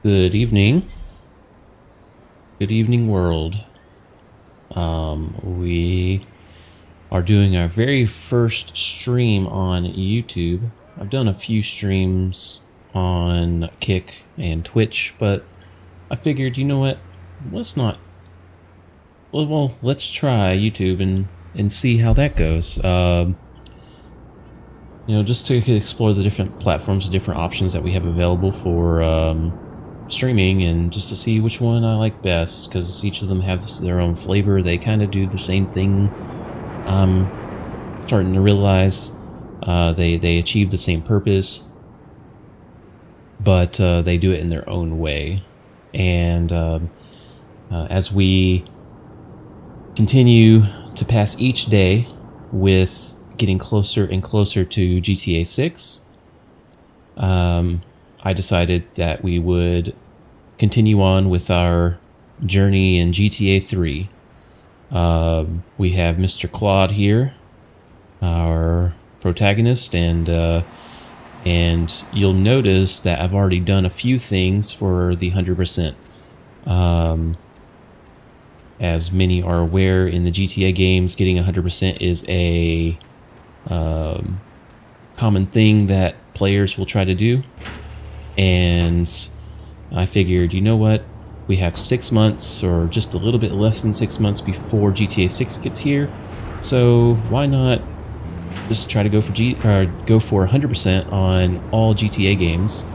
Good evening. Good evening, world. We are doing our very first stream on YouTube. I've done a few streams on Kick and Twitch, but I figured, you know what? Let's not. Let's try YouTube and see how that goes. Just to explore the different platforms, the different options that we have available for streaming, and just to see which one I like best, because each of them have their own flavor. They kind of do the same thing. I'm starting to realize they achieve the same purpose, but they do it in their own way. And as we continue to pass each day with getting closer and closer to GTA 6, I decided that we would continue on with our journey in GTA 3. We have Mr. Claude here, our protagonist, and you'll notice that I've already done a few things for the 100%. As many are aware, in the GTA games, getting 100% is a common thing that players will try to do. And I figured, you know what? We have 6 months, or just a little bit less than 6 months before GTA 6 gets here. So why not just try to go for 100% on all GTA games,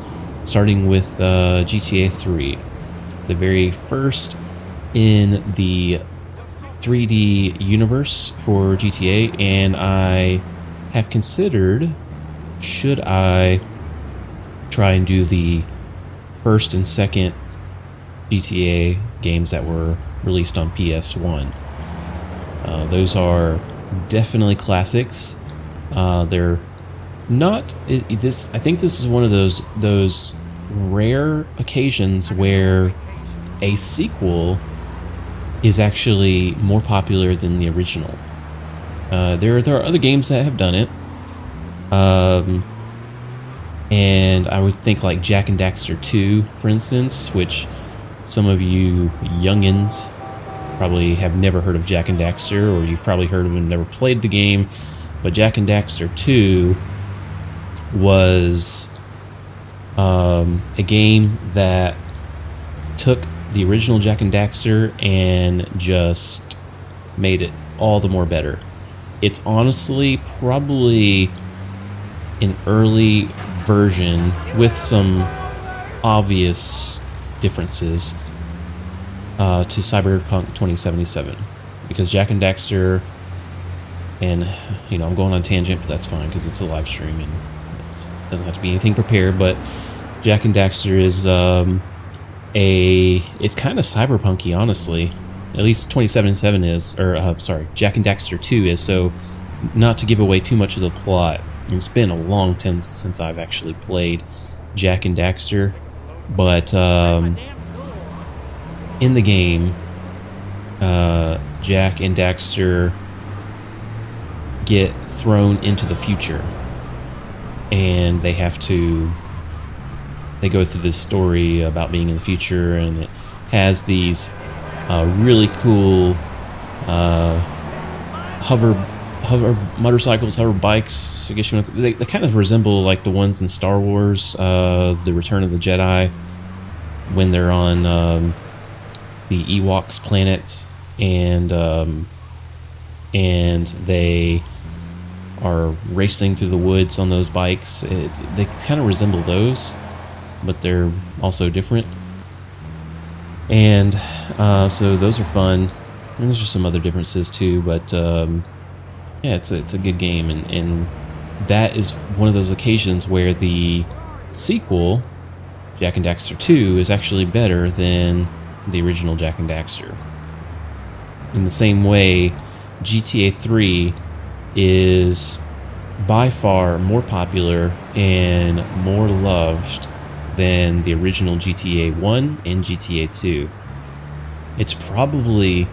starting with GTA 3, the very first in the 3D universe for GTA. And I have considered, should I try and do the first and second GTA games that were released on PS1. Those are definitely classics. They're not. I think this is one of those rare occasions where a sequel is actually more popular than the original. There are other games that have done it. And I would think like Jak and Daxter 2, for instance, which some of you youngins probably have never heard of Jak and Daxter, or you've probably heard of them and never played the game. But Jak and Daxter 2 was a game that took the original Jak and Daxter and just made it all the more better. It's honestly probably an early version with some obvious differences to Cyberpunk 2077, because Jak and Daxter, and I'm going on a tangent, but that's fine because it's a live stream and it doesn't have to be anything prepared. But Jak and Daxter is it's kind of cyberpunky, honestly. At least 2077 is, or sorry, Jak and Daxter 2 is. So, not to give away too much of the plot, it's been a long time since I've actually played Jak and Daxter, but in the game, Jak and Daxter get thrown into the future, and they go through this story about being in the future, and it has these really cool hover motorcycles, hover bikes. I guess they kind of resemble like the ones in Star Wars, The Return of the Jedi, when they're on the Ewoks planet, and they are racing through the woods on those bikes. They kind of resemble those, but they're also different. And so those are fun. And there's just some other differences too, but yeah, it's a good game, and that is one of those occasions where the sequel, Jak and Daxter 2, is actually better than the original Jak and Daxter. In the same way, GTA 3 is by far more popular and more loved than the original GTA 1 and GTA 2. It's probably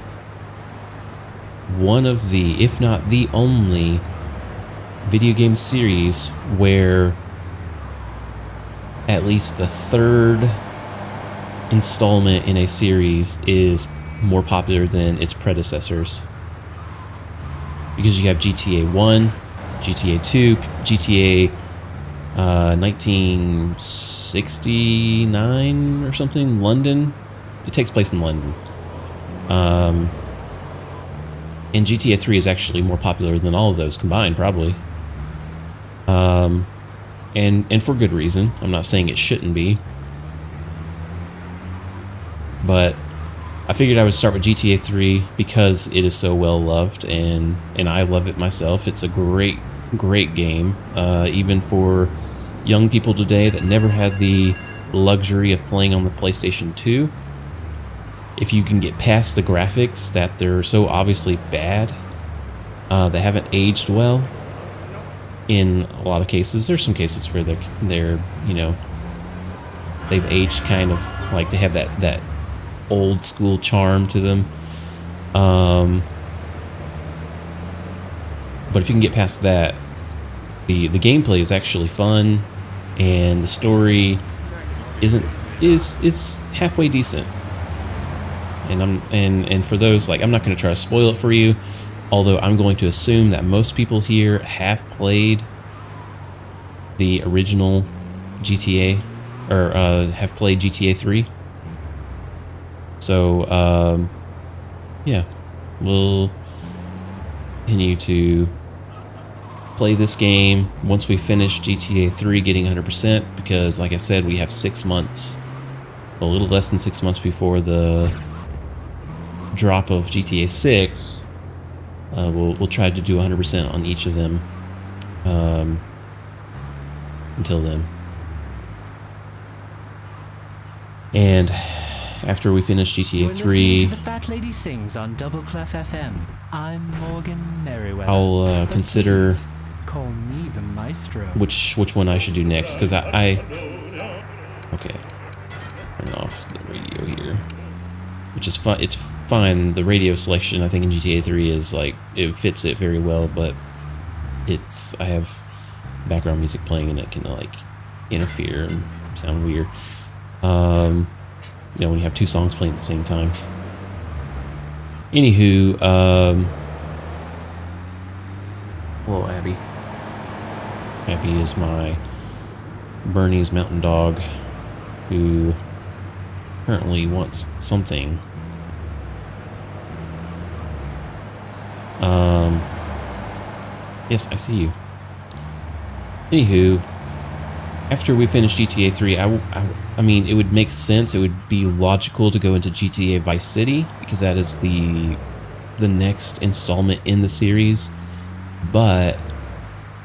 one of the, if not the only, video game series where at least the third installment in a series is more popular than its predecessors. Because you have GTA 1, GTA 2, GTA 1969 or something, London. It takes place in London. And GTA 3 is actually more popular than all of those combined, probably. And for good reason. I'm not saying it shouldn't be. But I figured I would start with GTA 3 because it is so well loved, and I love it myself. It's a great game, even for young people today that never had the luxury of playing on the PlayStation 2. If you can get past the graphics that they're so obviously bad, they haven't aged well. In a lot of cases, there's some cases where they're you know, they've aged kind of like they have that old school charm to them. But if you can get past that, the gameplay is actually fun, and the story is halfway decent. And for those, like, I'm not going to try to spoil it for you, although I'm going to assume that most people here have played the original GTA, or have played GTA 3. So, yeah, we'll continue to play this game once we finish GTA 3 getting 100%, because, like I said, we have 6 months, a little less than 6 months before the drop of GTA 6. We'll try to do 100% on each of them until then. And after we finish GTA 3, the Fat Lady Sings on Double Clef FM. I'm Morgan Merriweather. I'll consider call me the maestro. Which one I should do next, because I okay, turn off the radio here, which is fine. It's fine. The radio selection, I think, in GTA 3 is like, it fits it very well, but I have background music playing and it can like interfere and sound weird. You know, when you have two songs playing at the same time. Anywho, hello, Abby. Abby is my Bernese mountain dog who apparently wants something. Yes, I see you. Anywho, after we finish GTA 3, I mean, it would make sense. It would be logical to go into GTA Vice City, because that is the next installment in the series. But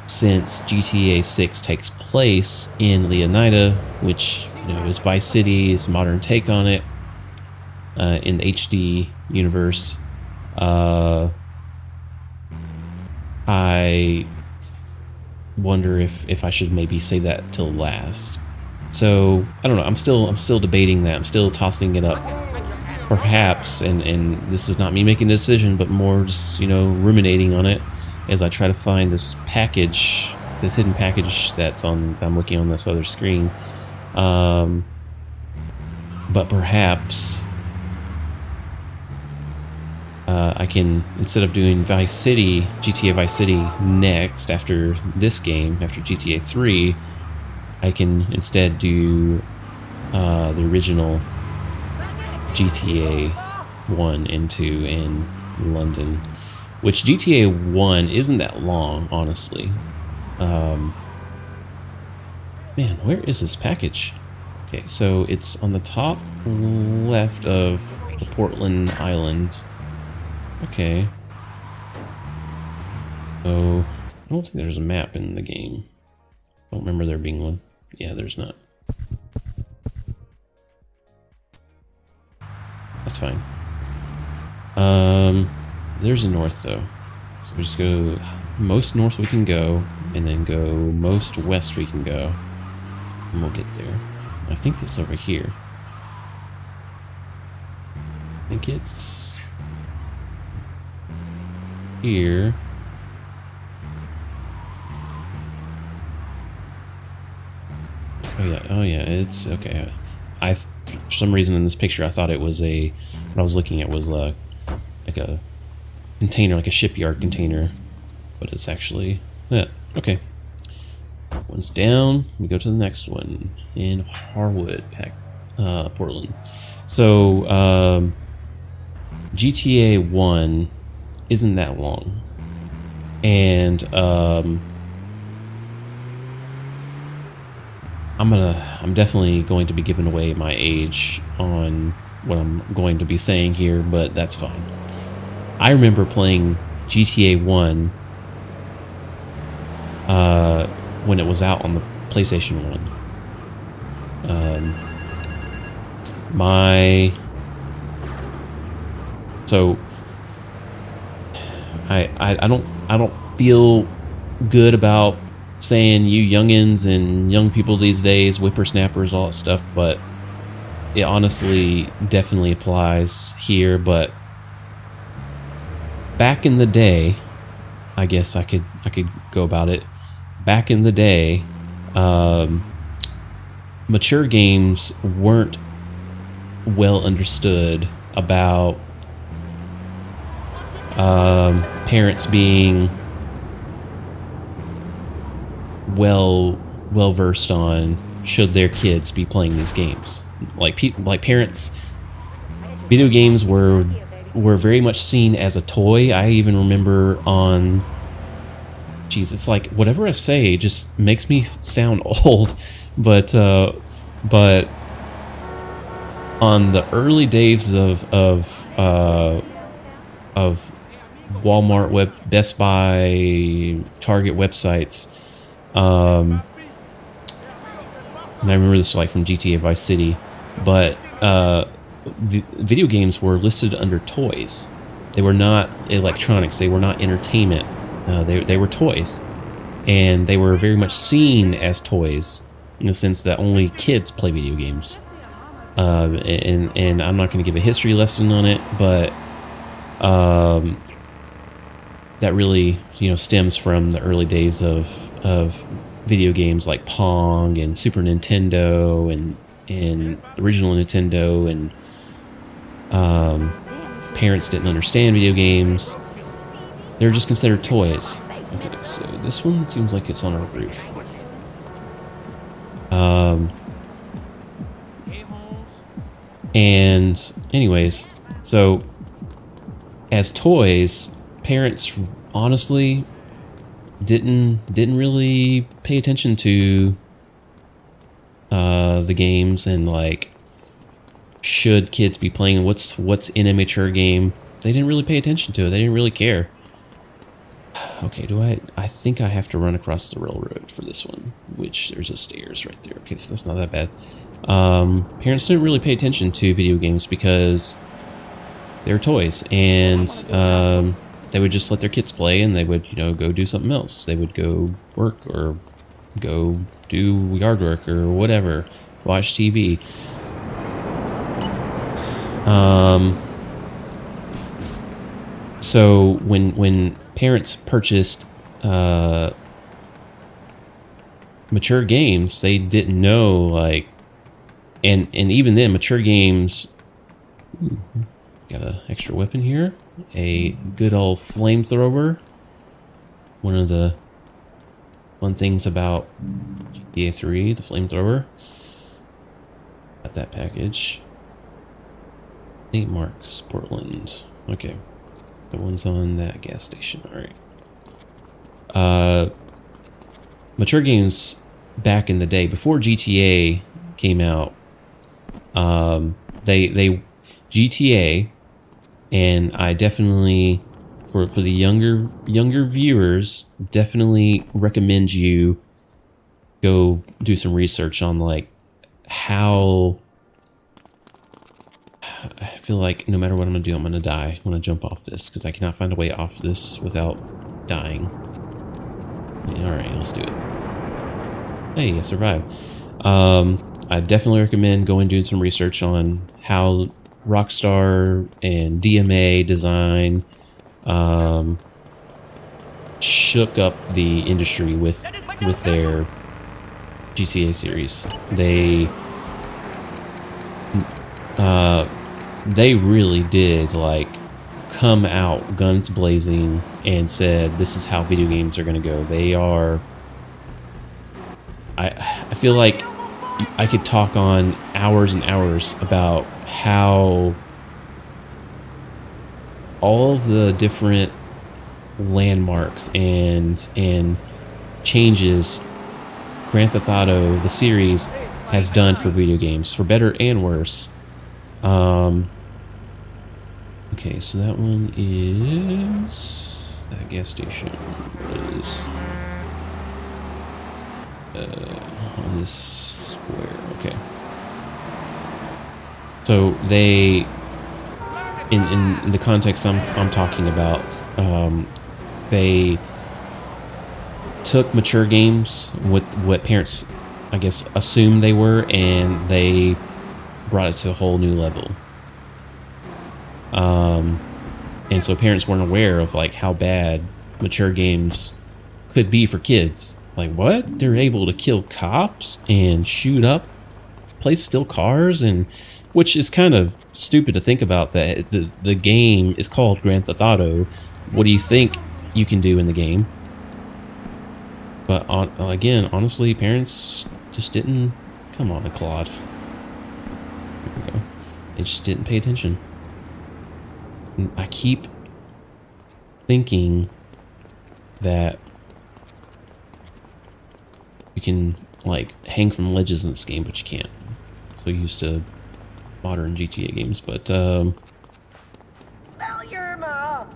since GTA 6 takes place in Leonida, which, you know, is Vice City, is a modern take on it, in the HD universe, I wonder if I should maybe save that till last. So I don't know. I'm still debating that. I'm still tossing it up. Perhaps, and this is not me making a decision, but more just, you know, ruminating on it as I try to find this package, this hidden package that I'm looking on this other screen. But perhaps I can, instead of doing Vice City, GTA Vice City next after this game, after GTA 3, I can instead do the original GTA 1 and 2 in London, which GTA 1 isn't that long, honestly. Man, where is this package? Okay, so it's on the top left of the Portland Island. Okay. So, I don't think there's a map in the game. I don't remember there being one. Yeah, there's not. That's fine. There's a north, though. So we just go most north we can go, and then go most west we can go. And we'll get there. I think this is over here. I think it's here. Oh yeah, it's okay. I for some reason in this picture, I thought it was what I was looking at was like a container, like a shipyard container, but it's actually okay. One's down. We go to the next one in Harwood, Portland. So GTA 1 isn't that long, and I'm definitely going to be giving away my age on what I'm going to be saying here, but that's fine. I remember playing GTA 1 when it was out on the PlayStation 1. So I don't feel good about saying you youngins and young people these days, whippersnappers, all that stuff, but it honestly definitely applies here. But back in the day, I guess I could go about it. Back in the day, mature games weren't well understood about parents being well versed on should their kids be playing these games. Like parents, video games were very much seen as a toy. I even remember on, geez, it's like whatever I say just makes me sound old, but on the early days of Walmart, Best Buy, Target websites, and I remember this like from GTA Vice City, but the video games were listed under toys. They were not electronics. They were not entertainment. They were toys, and they were very much seen as toys in the sense that only kids play video games. And I'm not going to give a history lesson on it, but that really, stems from the early days of video games like Pong and Super Nintendo and original Nintendo, and parents didn't understand video games. They were just considered toys. Okay, so this one seems like it's on a roof. And anyways, so as toys, parents honestly didn't really pay attention to the games and like should kids be playing what's in a mature game. They didn't really pay attention to it. They didn't really care. Okay, I think I have to run across the railroad for this one, which there's a stairs right there. Okay, so that's not that bad. Parents didn't really pay attention to video games because they're toys, and they would just let their kids play, and they would, go do something else. They would go work or go do yard work or whatever, watch TV. So when parents purchased mature games, they didn't know, like, and even then, mature games. Ooh, got an extra weapon here, a good old flamethrower. One of the fun things about GTA 3, the flamethrower. Got that package. St. Mark's, Portland. Okay. The one's on that gas station. Alright. Mature games back in the day, before GTA came out, they GTA, and I definitely, for the younger viewers, definitely recommend you go do some research on like how. I feel like no matter what I'm gonna do, I'm gonna die when I jump off this because I cannot find a way off this without dying. All right, let's do it. Hey, I survived. I definitely recommend going and doing some research on how Rockstar and DMA design shook up the industry with their GTA series. they really did like come out guns blazing and said this is how video games are going to go. They are. I feel like I could talk on hours and hours about how all the different landmarks and changes Grand Theft Auto, the series, has done for video games, for better and worse. Okay, so that one is that gas station is on this square. Okay, so they in the context I'm talking about, they took mature games with what parents, I guess, assumed they were, and they brought it to a whole new level. And so parents weren't aware of like how bad mature games could be for kids. Like, what? They're able to kill cops and shoot up, steal cars, and which is kind of stupid to think about, that the game is called Grand Theft Auto. What do you think you can do in the game? But again, honestly, parents just didn't. Come on, Claude. Here we go. They just didn't pay attention. And I keep thinking that you can like hang from ledges in this game, but you can't. So used to modern GTA games, but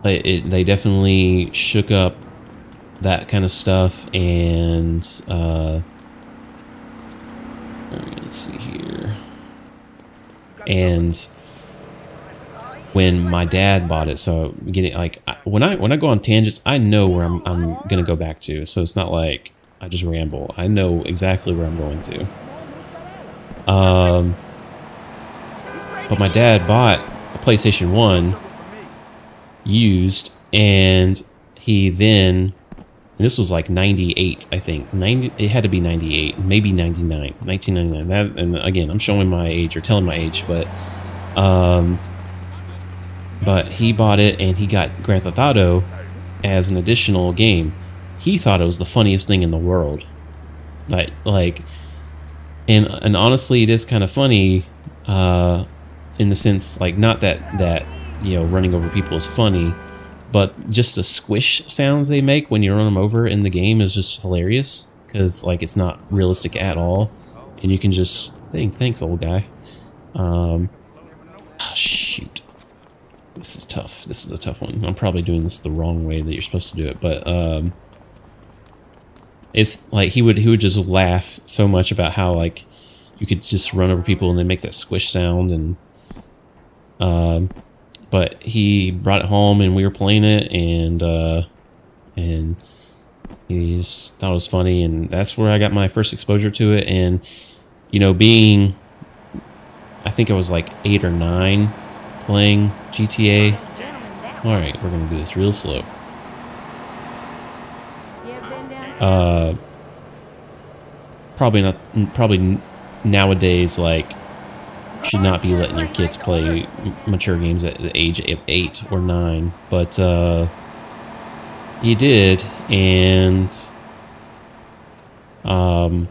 they definitely shook up that kind of stuff. And let's see here. And when my dad bought it, so getting like when I go on tangents, I know where I'm gonna go back to. So it's not like I just ramble. I know exactly where I'm going to. But my dad bought a PlayStation 1 used, and he then, and this was like 98, I think. It had to be 98, maybe 99, 1999. That, and again, I'm showing my age or telling my age, but he bought it and he got Grand Theft Auto as an additional game. He thought it was the funniest thing in the world. And honestly, it is kind of funny, in the sense, like, not that you know, running over people is funny, but just the squish sounds they make when you run them over in the game is just hilarious, because like it's not realistic at all, and you can just think, thanks, old guy. Shoot, this is tough. This is a tough one. I'm probably doing this the wrong way that you're supposed to do it, but it's like he would just laugh so much about how like you could just run over people and they make that squish sound. And but he brought it home and we were playing it, and he just thought it was funny, and that's where I got my first exposure to it. And you know, being, I think I was like 8 or 9 playing GTA. All right, we're gonna do this real slow. Probably nowadays, like, should not be letting your kids play mature games at the age of 8 or 9, but he did, and I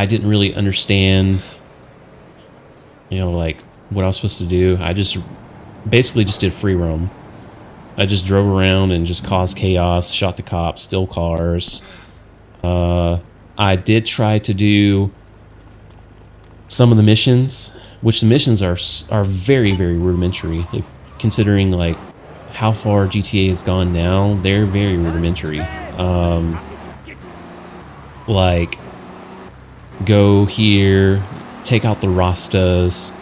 didn't really understand, you know, like what I was supposed to do. I just basically just did free roam. I just drove around and just caused chaos, shot the cops, stole cars. I did try to do some of the missions, which the missions are very, very rudimentary. If considering like how far GTA has gone now, they're very rudimentary. Like, go here, take out the Rastas,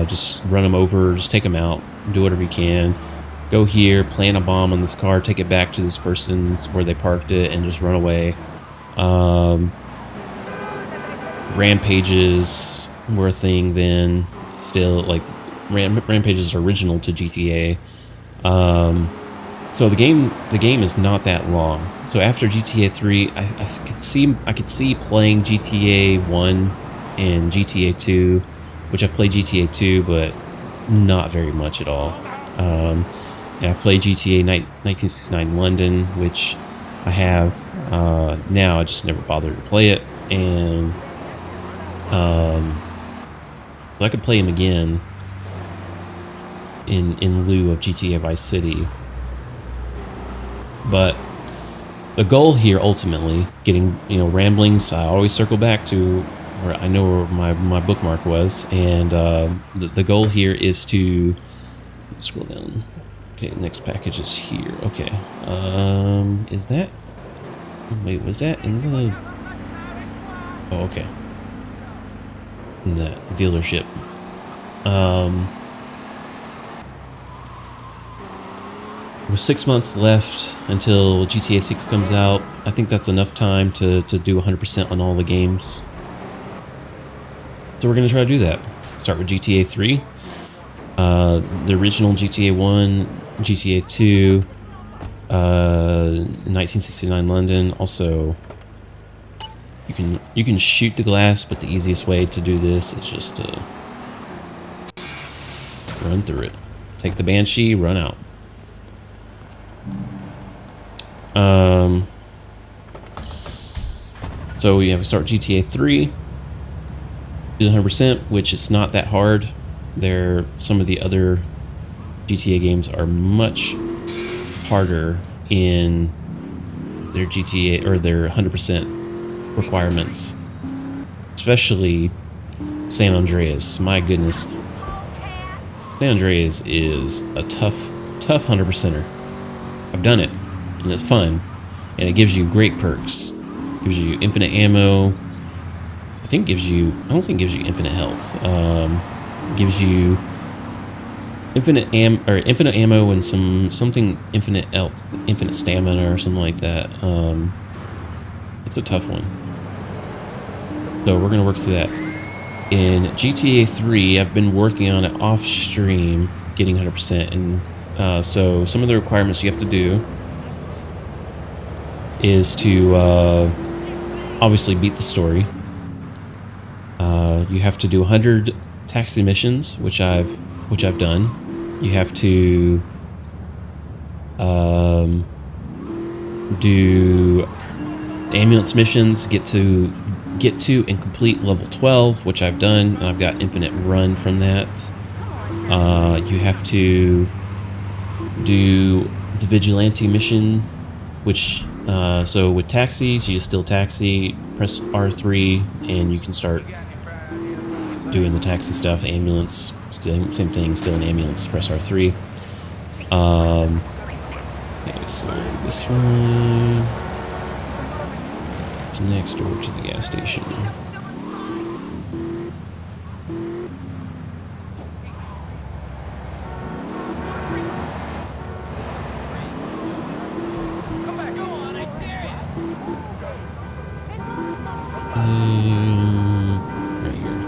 just run them over, just take them out, do whatever you can. Go here, plant a bomb on this car, take it back to this person's where they parked it, and just run away. Rampages were a thing then. Still, like, rampages are original to GTA. So the game is not that long. So after GTA 3, I could see playing GTA 1 and GTA 2 which I've played GTA 2, but not very much at all. And I've played GTA 1969 London, which I have now. I just never bothered to play it, and I could play them again in lieu of GTA Vice City. But the goal here, ultimately, getting, ramblings, I always circle back to where I know where my bookmark was, and the goal here is to scroll down. Okay, next package is here. Okay, is that? Wait, was that in the? Oh, okay, in that dealership. With 6 months left until GTA 6 comes out, I think that's enough time to do 100% on all the games. So we're going to try to do that. Start with GTA 3, the original GTA 1, GTA 2, 1969 London. Also, you can shoot the glass, but the easiest way to do this is just to run through it. Take the Banshee, run out. So we have to start GTA 3, do 100%, which is not that hard. Some of the other GTA games are much harder in their GTA or their 100% requirements, especially San Andreas. My goodness, San Andreas is a tough 100%er. I've done it, and it's fun, and it gives you great perks. It gives you infinite ammo. I don't think it gives you infinite health. It gives you infinite ammo and something infinite else, infinite stamina or something like that. It's a tough one. So we're gonna work through that. In GTA 3, I've been working on it off stream, getting 100%, and so some of the requirements you have to do is to obviously beat the story. You have to do 100 taxi missions, which I've done. You have to do ambulance missions, get to and complete level 12, which I've done, and I've got infinite run from that. You have to do the vigilante mission, which so with taxis, you just still taxi, press R3, and you can start doing the taxi stuff. Ambulance, still same thing, still an ambulance, press R3. Okay, so this one, it's next door to the gas station. Right here.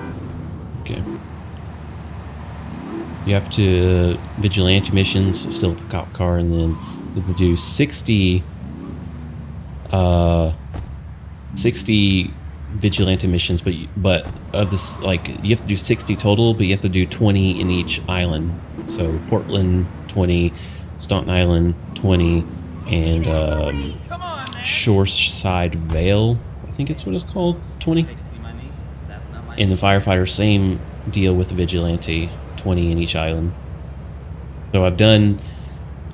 Okay. You have to vigilante missions, still a cop car, and then you have to do 60 vigilante missions, but of this, like, you have to do 60 total, but you have to do 20 in each island. So Portland 20, Staten Island 20, and Shoreside Vale, I think it's what it's called, 20. And the firefighter, same deal with the vigilante, 20 in each island. So I've done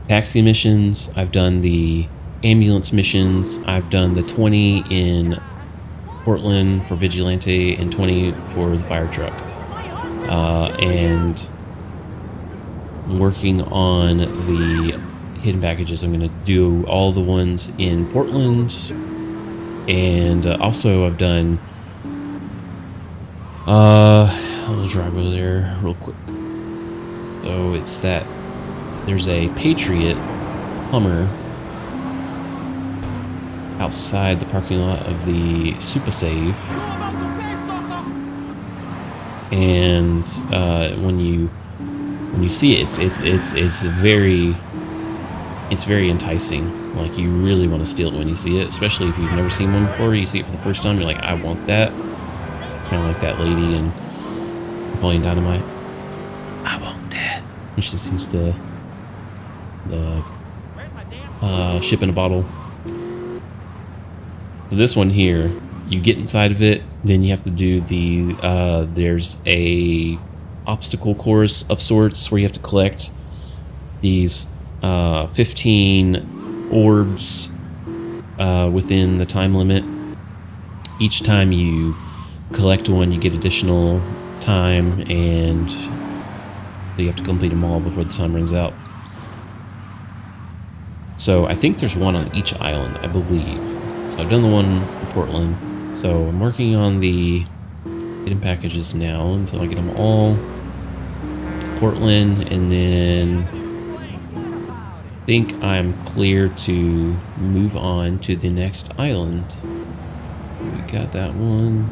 taxi missions, I've done the ambulance missions, I've done the 20 in Portland for vigilante and 20 for the fire truck. And I'm working on the hidden packages. I'm going to do all the ones in Portland, and also I've done I'll drive over there real quick. So it's that there's a Patriot Hummer outside the parking lot of the Super Save, and when you see it, it's very enticing. Like, you really want to steal it when you see it, especially if you've never seen one before. You see it for the first time, you're like, I want that. Kind of like that lady in Napoleon Dynamite. I won't dead. Which just sees the ship in a bottle. So this one here, you get inside of it, then you have to do the there's a obstacle course of sorts where you have to collect these 15 orbs within the time limit. Each time you collect one, you get additional time, and you have to complete them all before the time runs out. So I think there's one on each island, I believe. So I've done the one in Portland. So I'm working on the hidden packages now until I get them all in Portland, and then I think I'm clear to move on to the next island. We got that one.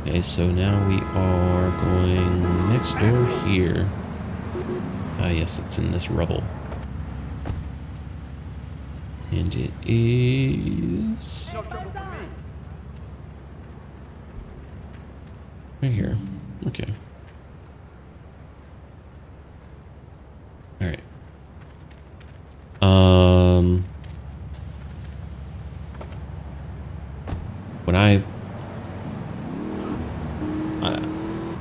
Okay, so now we are going next door here. Ah, yes, it's in this rubble. And it is right here. Okay. All right. When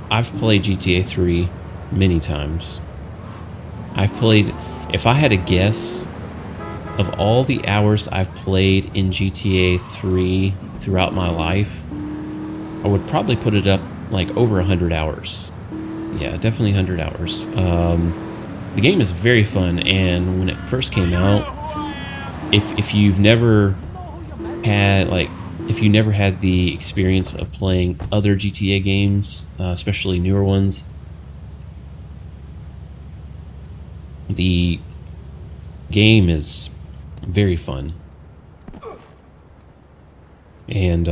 I've played GTA 3 many times. I've played, if I had a guess, of all the hours I've played in GTA 3 throughout my life, I would probably put it up like over 100 hours. Yeah, definitely 100 hours. The game is very fun, and when it first came out, if you've never had the experience of playing other GTA games, especially newer ones, the game is very fun. And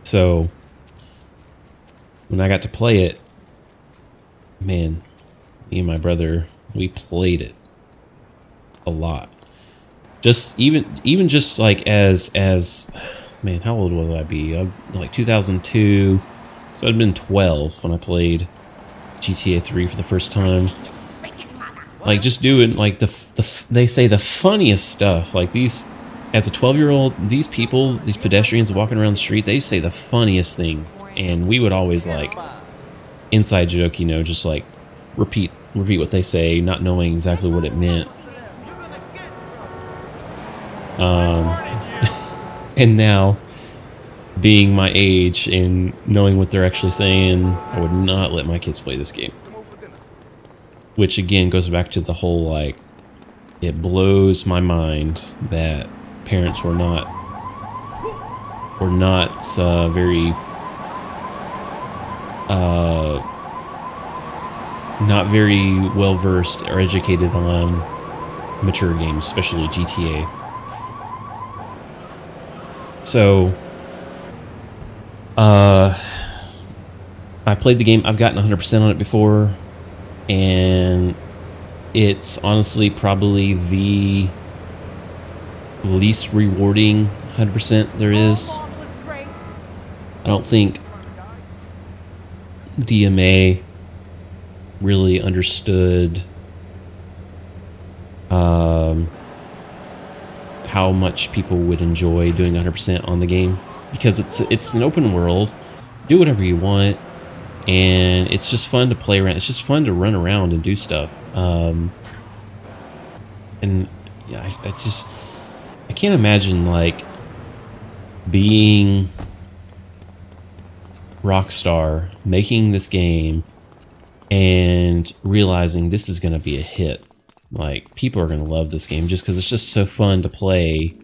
so when I got to play it, man, me and my brother, we played it a lot. Just even just like as man, how old would I be? Like 2002, so I'd been 12 when I played GTA 3 for the first time. Like just doing like they say the funniest stuff. Like these, as a 12-year-old, these people, these pedestrians walking around the street, they say the funniest things, and we would always like inside joke, you know, just like repeat what they say, not knowing exactly what it meant. And now, being my age and knowing what they're actually saying, I would not let my kids play this game. Which again goes back to the whole, like, it blows my mind that parents were not very not very well versed or educated on mature games, especially GTA. So, I played the game. I've gotten 100% on it before, and it's honestly probably the least rewarding 100% there is. I don't think DMA really understood how much people would enjoy doing 100% on the game, because it's an open world, do whatever you want, and it's just fun to play around. It's just fun to run around and do stuff. And yeah, I can't imagine like being Rockstar, making this game and realizing this is going to be a hit. Like, people are going to love this game just because it's just so fun to play.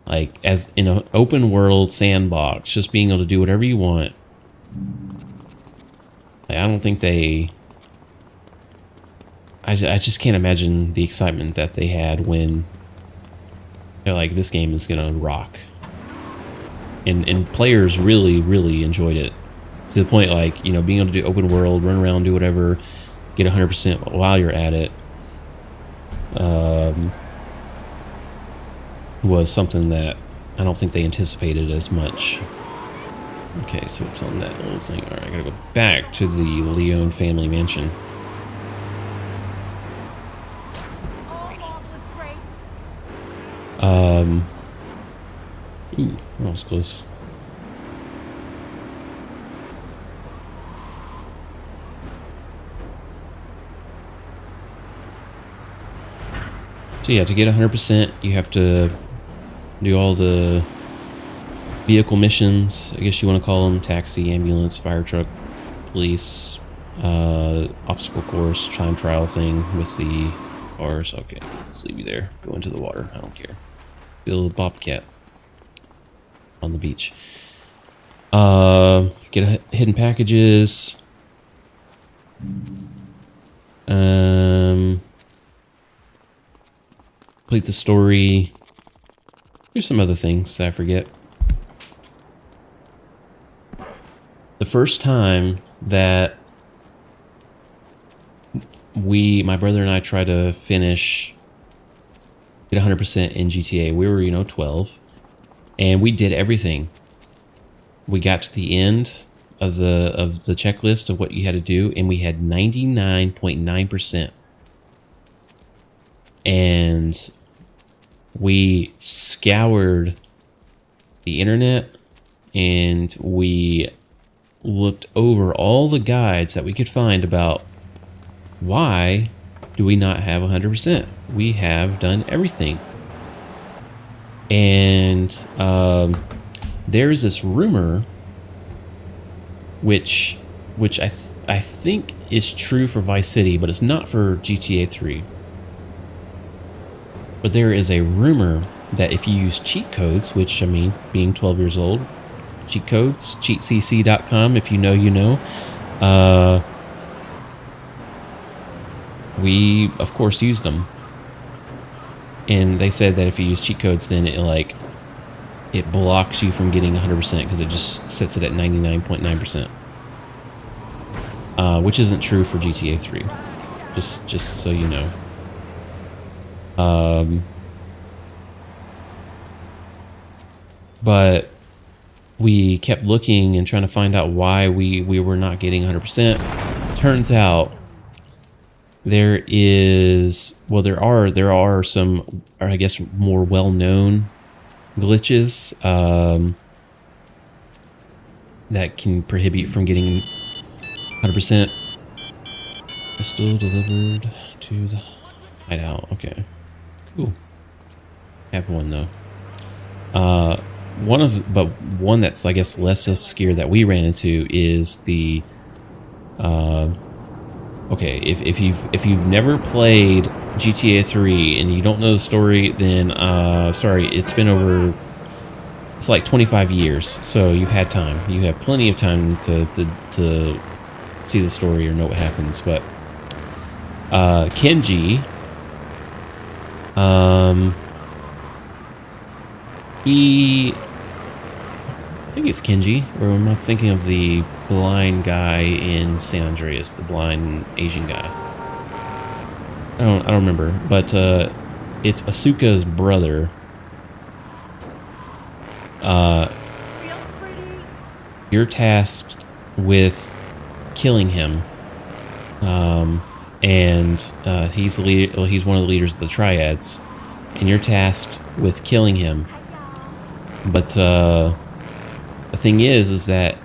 Like, as in an open world sandbox, just being able to do whatever you want. Like, I don't think they... I just can't imagine the excitement that they had when they're like, this game is going to rock. And players really, really enjoyed it. To the point, like, you know, being able to do open world, run around, do whatever, get 100% while you're at it, was something that I don't think they anticipated as much. Okay, so it's on that little thing. Alright, I gotta go back to the Leone family mansion. Ooh, that was close. So yeah, to get 100%, you have to do all the vehicle missions, I guess you want to call them: taxi, ambulance, fire truck, police, obstacle course, time trial thing with the cars. Okay, let's leave you there. Go into the water. I don't care. Build Bobcat on the beach. Get hidden packages. Complete the story. There's some other things that I forget. The first time that my brother and I tried to finish, get 100% in GTA, we were, 12, and we did everything. We got to the end of the checklist of what you had to do, and we had 99.9%. And we scoured the internet, and we looked over all the guides that we could find about why do we not have 100%. We have done everything. And there's this rumor which I think is true for Vice City, but it's not for GTA 3. But there is a rumor that if you use cheat codes, which, I mean, being 12 years old, cheat codes, cheatcc.com, if you know, you know. We, of course, used them. And they said that if you use cheat codes, then it blocks you from getting 100% because it just sets it at 99.9%. Which isn't true for GTA 3. Just so you know. But we kept looking and trying to find out why we were not getting 100%. Turns out there are some, or I guess, more well-known glitches that can prohibit you from getting 100%. Still delivered to the hideout. Okay, cool. Have one though. One that's, I guess, less obscure that we ran into is the okay, if you've never played GTA 3 and you don't know the story, then sorry, it's like 25 years, so you've had time. You have plenty of time to see the story or know what happens. But Kenji, I think it's Kenji, or am I thinking of the blind guy in San Andreas, the blind Asian guy? I don't remember, but it's Asuka's brother. You're tasked with killing him, and he's one of the leaders of the Triads, and you're tasked with killing him. But the thing is that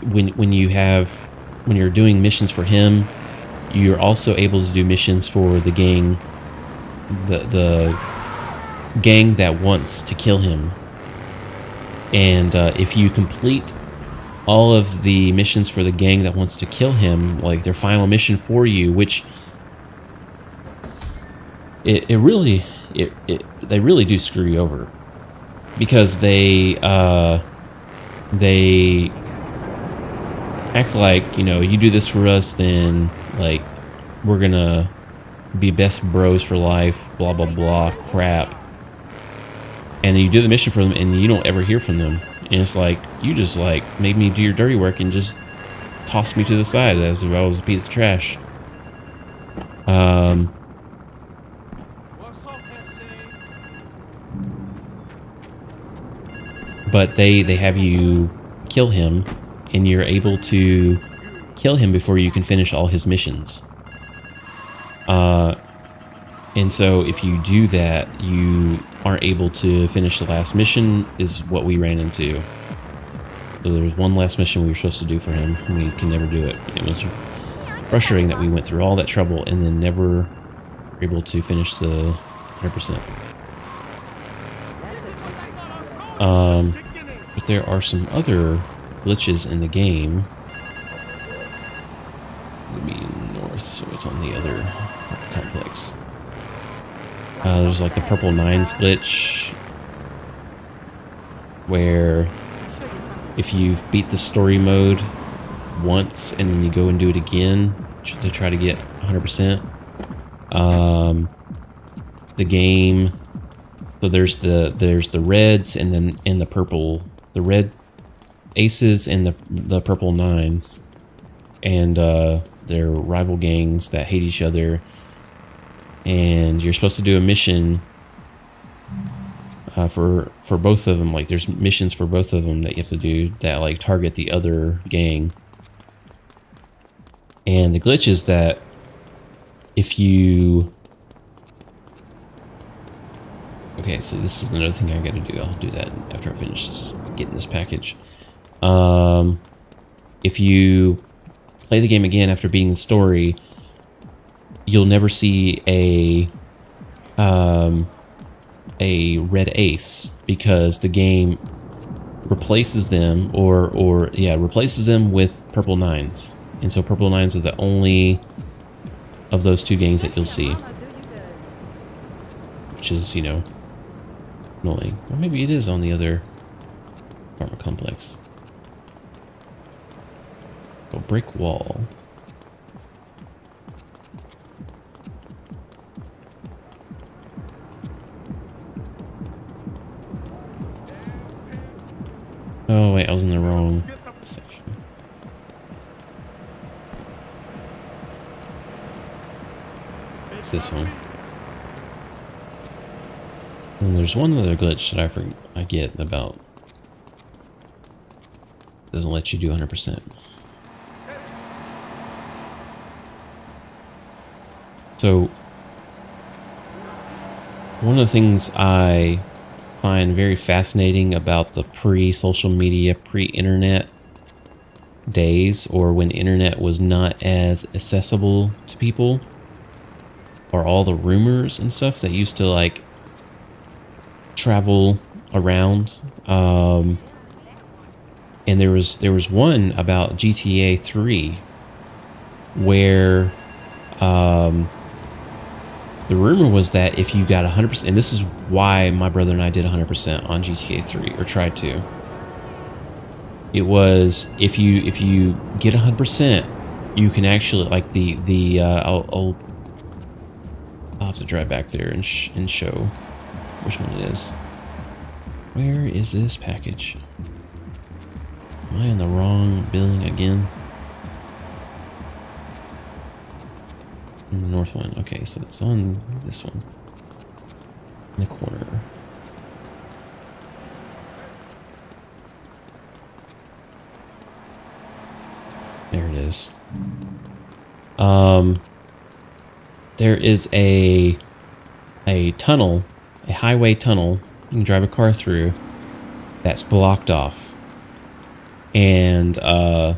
when you're doing missions for him, you're also able to do missions for the gang, the gang that wants to kill him. And if you complete all of the missions for the gang that wants to kill him, like their final mission for you, which they really do screw you over, because they act like, you do this for us, then like we're gonna be best bros for life, blah blah blah crap. And then you do the mission for them and you don't ever hear from them, and it's like, you just made me do your dirty work and just tossed me to the side as if I was a piece of trash. But they have you kill him, and you're able to kill him before you can finish all his missions. And so if you do that, you aren't able to finish the last mission, is what we ran into. So there's one last mission we were supposed to do for him, and we can never do it. It was frustrating that we went through all that trouble and then never were able to finish the 100%. But there are some other glitches in the game. It'll be north, so it's on the other complex. There's like the Purple Nines glitch, where if you've beat the story mode once and then you go and do it again to try to get 100%, the game. So there's the reds and then in the purple, the red aces and the purple nines, and they're rival gangs that hate each other. And you're supposed to do a mission for both of them. Like there's missions for both of them that you have to do that like target the other gang. And the glitch is that if you... Okay, so this is another thing I gotta do. I'll do that after I finish this, getting this package. If you play the game again after beating the story, you'll never see a red ace, because the game replaces them replaces them with purple nines. And so purple nines are the only of those two gangs that you'll see, which is, you know, annoying. Or maybe it is on the other apartment complex. A brick wall. Oh wait, I was in the wrong section. It's this one. And there's one other glitch that I get about. Doesn't let you do 100%. So one of the things I find very fascinating about the pre-social media, pre-internet days, or when internet was not as accessible to people, are all the rumors and stuff that used to like travel around. And there was one about GTA 3 where the rumor was that if you got 100%, and this is why my brother and I did 100% on GTA 3, or tried to. It was if you get 100%, you can actually like I'll have to drive back there and show which one it is. Where is this package? Am I in the wrong building again? The north one. Okay, so it's on this one. In the corner. There it is. There is a tunnel, a highway tunnel you can drive a car through that's blocked off. And let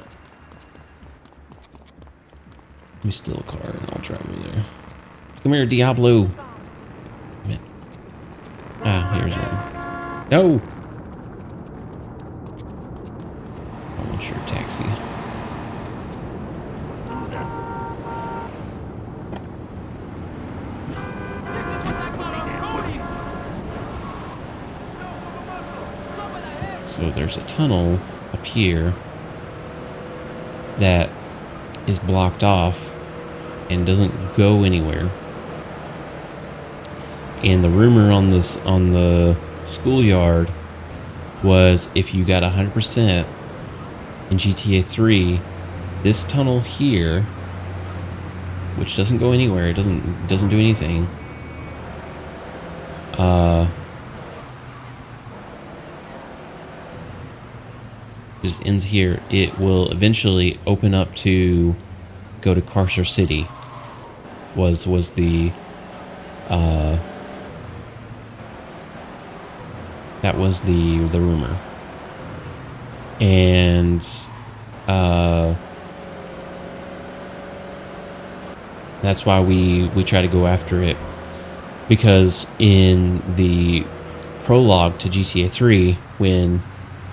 me steal a car and I'll drive over there. Come here, Diablo. Ah, here's one. No! I want your taxi. So there's a tunnel up here that is blocked off and doesn't go anywhere. And the rumor on the schoolyard was if you got 100% in GTA 3, this tunnel here, which doesn't go anywhere, it doesn't do anything, just ends here. It will eventually open up to go to Carcer City. Was the that was the rumor, and that's why we try to go after it, because in the prologue to GTA 3,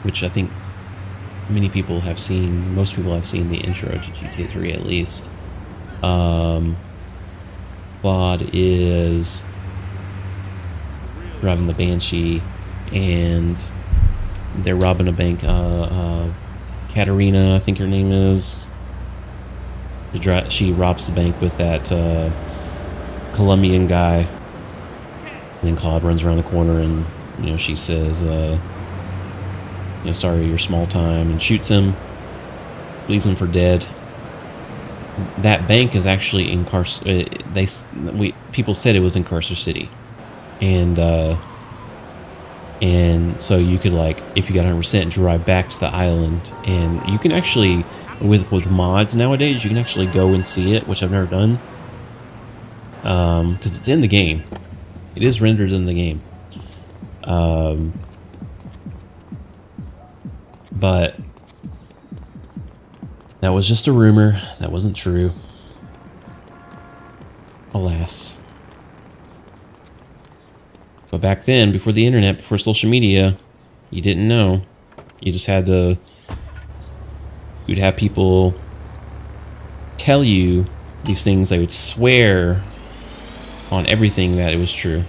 which I think many people have seen, most people have seen the intro to GTA 3 at least. Claude is driving the Banshee, and they're robbing a bank. Katarina, I think her name is. She robs the bank with that Colombian guy. And then Claude runs around the corner, and she says, sorry, you're small time, and shoots him, leaves him for dead. That bank is actually in people said it was in Carcer City, and so you could, like, if you got 100%, drive back to the island, and you can actually, with mods nowadays, you can actually go and see it, which I've never done, because it's in the game. It is rendered in the game, but that was just a rumor. That wasn't true. Alas. But back then, before the internet, before social media, you didn't know. You just had to... You'd have people tell you these things. They would swear on everything that it was true.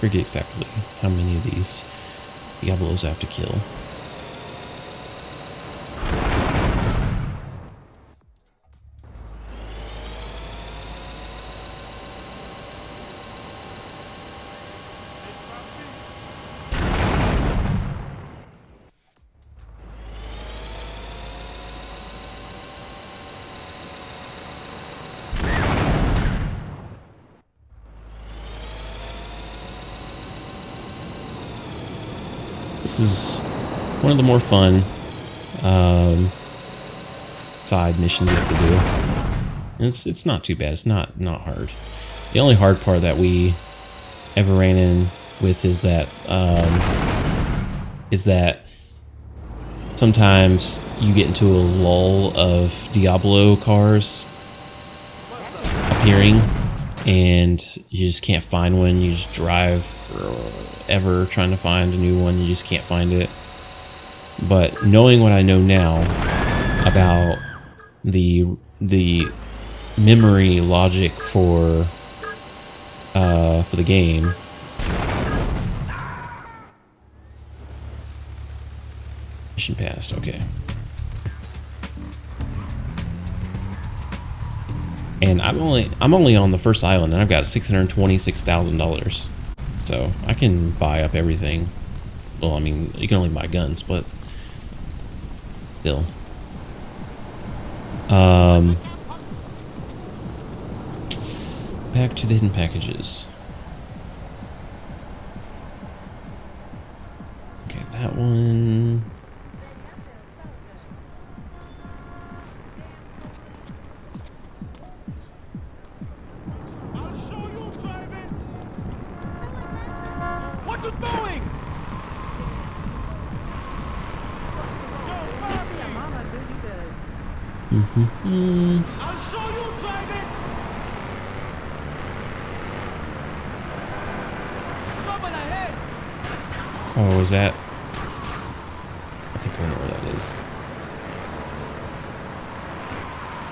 Forget exactly how many of these Diablos I have to kill. This is one of the more fun side missions you have to do. It's not too bad. It's not hard. The only hard part that we ever ran in with is that sometimes you get into a lull of Diablo cars appearing, and you just can't find one. You just drive forever trying to find a new one. You just can't find it. But knowing what I know now about the memory logic for the game, mission passed. Okay. And I'm only on the first island, and I've got $626,000. So I can buy up everything. Well, I mean, you can only buy guns, but still. Back to the hidden packages. Okay, that one. I'll show you driving. Trouble ahead. Oh, is that? I think I know where that is.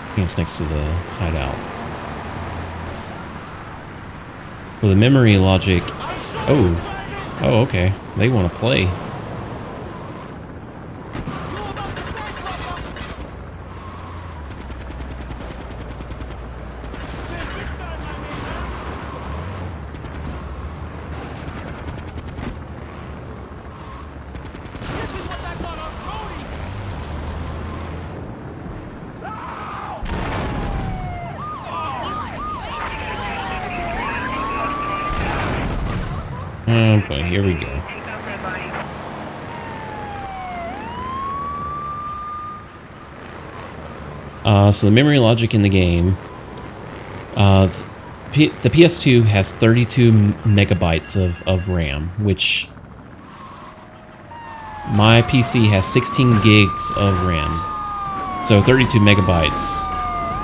I think it's next to the hideout. Well, the memory logic. Oh, okay. They want to play. Oh boy, here we go. So the memory logic in the game, the PS2 has 32 megabytes of RAM, which my PC has 16 gigs of RAM. So 32 megabytes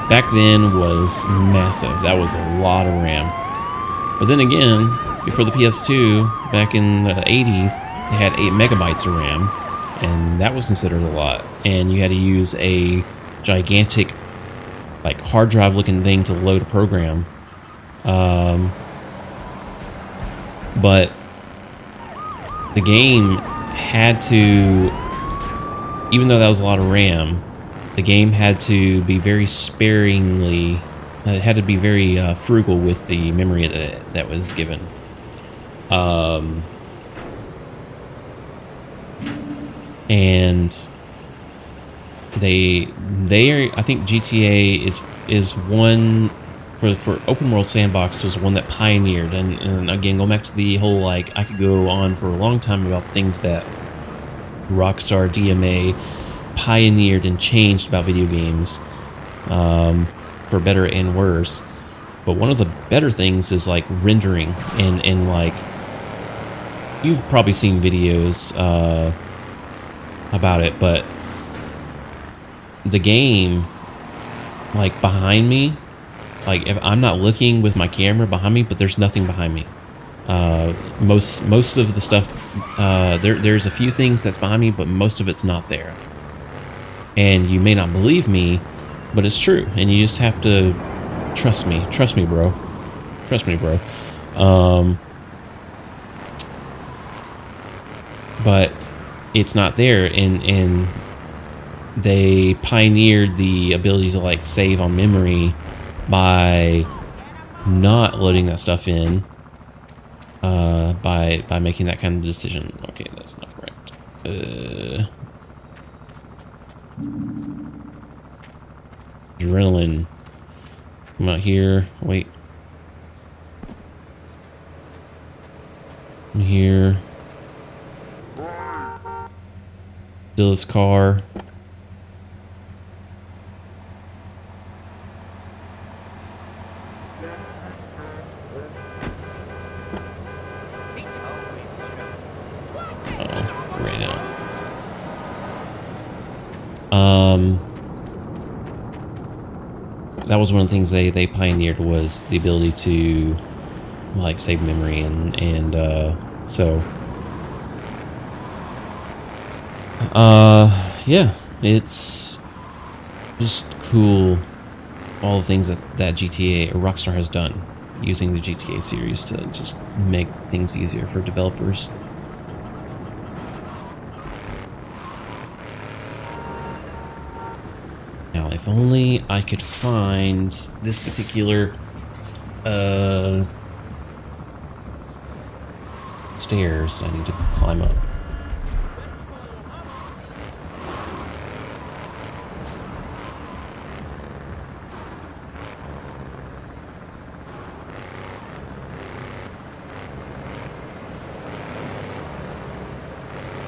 back then was massive. That was a lot of RAM. But then again, before the PS2, back in the 80s, they had 8 megabytes of RAM, and that was considered a lot. And you had to use a gigantic, like, hard drive looking thing to load a program. But the game had to, even though that was a lot of RAM, the game had to be very sparingly, it had to be very frugal with the memory that was given. And they are, I think GTA is one for open world sandbox was one that pioneered, and again, going back to the whole, like, I could go on for a long time about things that Rockstar DMA pioneered and changed about video games, for better and worse. But one of the better things is, like, rendering, and like, you've probably seen videos about it, but the game, like, behind me, like, if I'm not looking with my camera behind me, but there's nothing behind me. Most of the stuff, there's a few things that's behind me, but most of it's not there. And you may not believe me, but it's true, and you just have to trust me. Trust me, bro. Trust me, bro. But it's not there, and they pioneered the ability to, like, save on memory by not loading that stuff in, by making that kind of decision. Okay, that's not right. Adrenaline. I'm out here. Wait. I'm here. Dilla's car. Right now. That was one of the things they pioneered, was the ability to, like, save memory, and so yeah, it's just cool, all the things that GTA or Rockstar has done using the GTA series to just make things easier for developers. Now, if only I could find this particular stairs that I need to climb up.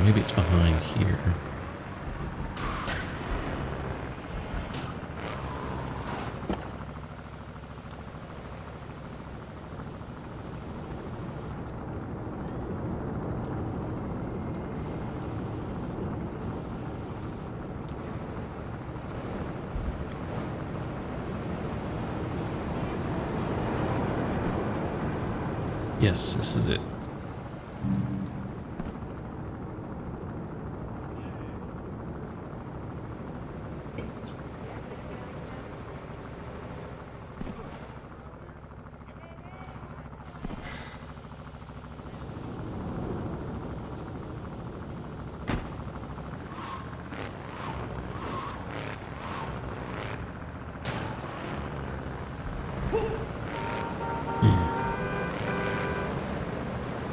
Maybe it's behind here. Yes, this is it.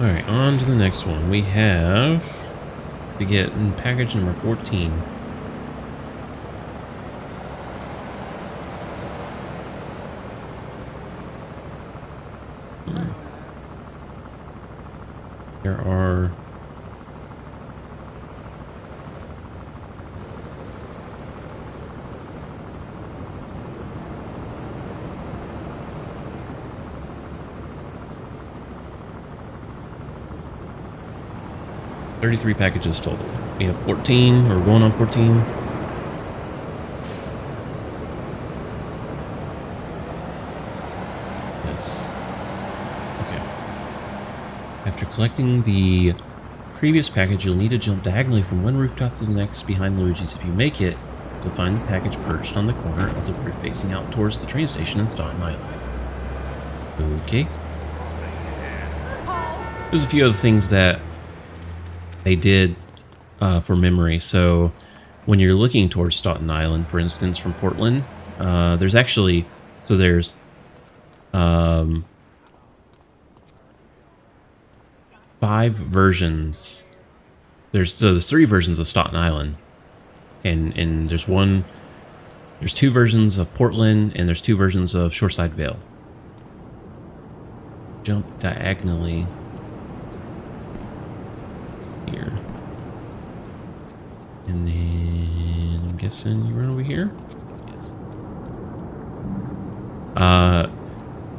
Alright, on to the next one. We have to get in package number 14. There are 33 packages total. We have 14, or going on 14. Yes. Okay. After collecting the previous package, you'll need to jump diagonally from one rooftop to the next behind Luigi's. If you make it, you'll find the package perched on the corner of the roof facing out towards the train station in Staten Island. Okay. There's a few other things that they did for memory. So when you're looking towards Staten Island, for instance, from Portland, there's actually, so there's 5 versions. There's 3 versions of Staten Island, and there's 2 versions of Portland, and there's 2 versions of Shoreside Vale. Jump diagonally here, and then I'm guessing you run over here. Yes.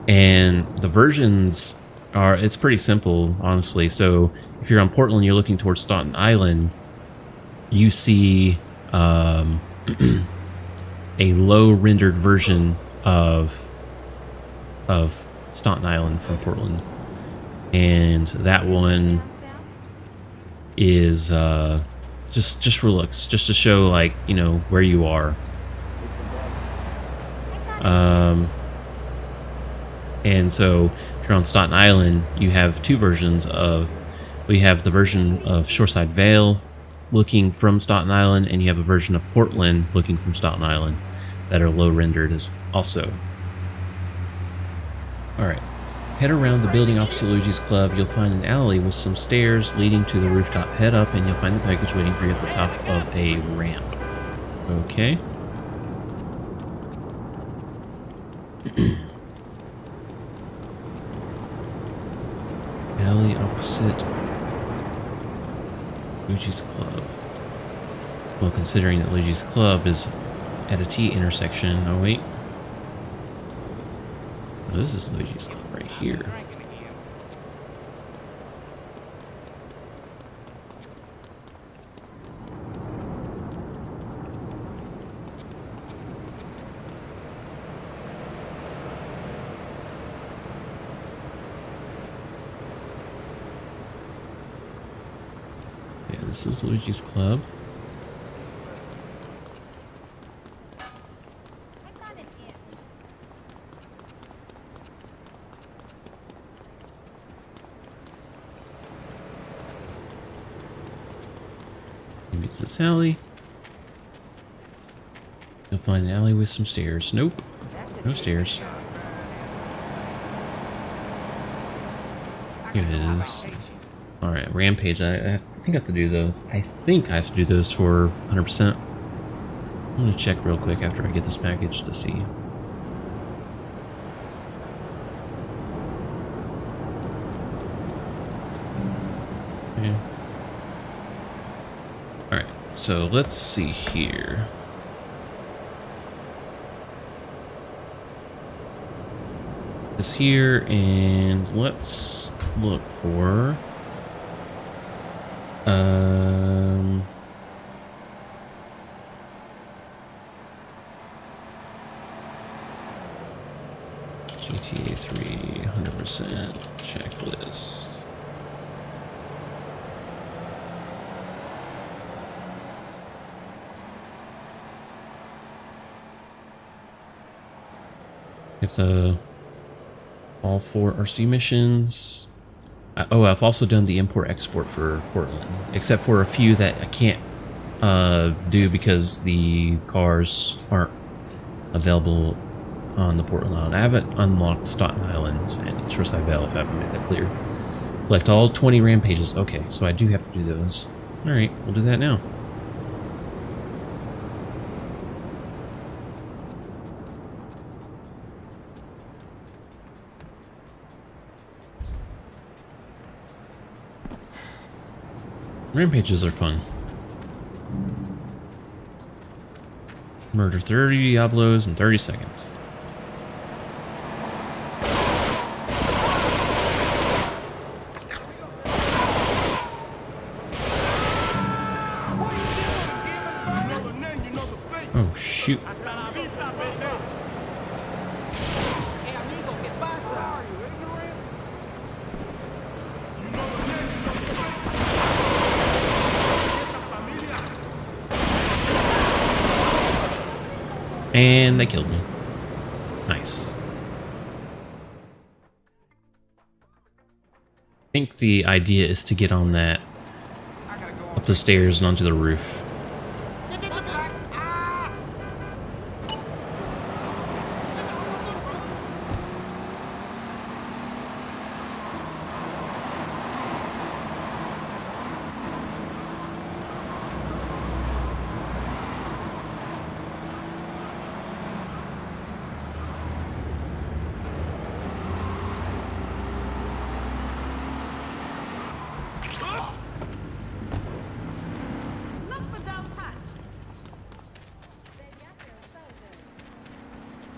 And the versions are, it's pretty simple, honestly. So if you're on Portland, you're looking towards Staten Island, you see a low rendered version of Staten Island from Portland, and that one is just for looks, just to show, like, you know, where you are. And so if you're on Staten Island, you have 2 versions of, we have the version of Shoreside Vale looking from Staten Island, and you have a version of Portland looking from Staten Island that are low rendered as also. Alright. Head around the building opposite Luigi's Club. You'll find an alley with some stairs leading to the rooftop. Head up and you'll find the package waiting for you at the top of a ramp. Okay. Alley opposite Luigi's Club. Well, considering that Luigi's Club is at a T intersection. Oh, wait. Oh, this is Luigi's Club right here. Yeah, this is Luigi's Club. Maybe it's this alley. You'll find an alley with some stairs. Nope. No stairs. Here it is. Alright, Rampage. I think I have to do those. I think I have to do those for 100%. I'm going to check real quick after I get this package to see. Okay. Alright, so let's see here. This here, and let's look for GTA 3 100% checklist. If the all 4 RC missions. Oh, I've also done the import-export for Portland, except for a few that I can't do because the cars aren't available on the Portland Island. I haven't unlocked Staten Island and Shoreside Vale, if I haven't made that clear. Collect all 20 rampages. Okay, so I do have to do those. Alright, we'll do that now. Rampages are fun. Murder 30 Diablos in 30 seconds. Oh, shoot. And they killed me. Nice. I think the idea is to get on that up the stairs and onto the roof.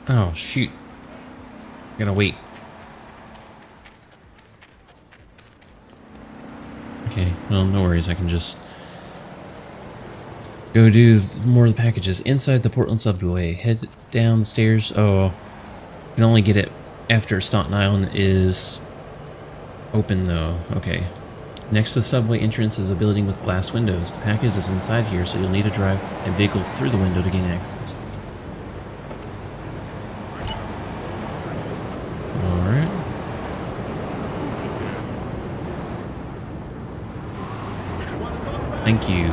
Oh, shoot. Gotta wait. Okay, well, no worries. I can just go do more of the packages inside the Portland subway. Head down the stairs. Oh, you can only get it after Staten Island is open, though. Okay. Next to the subway entrance is a building with glass windows. The package is inside here, so you'll need to drive a vehicle through the window to gain access. Thank you.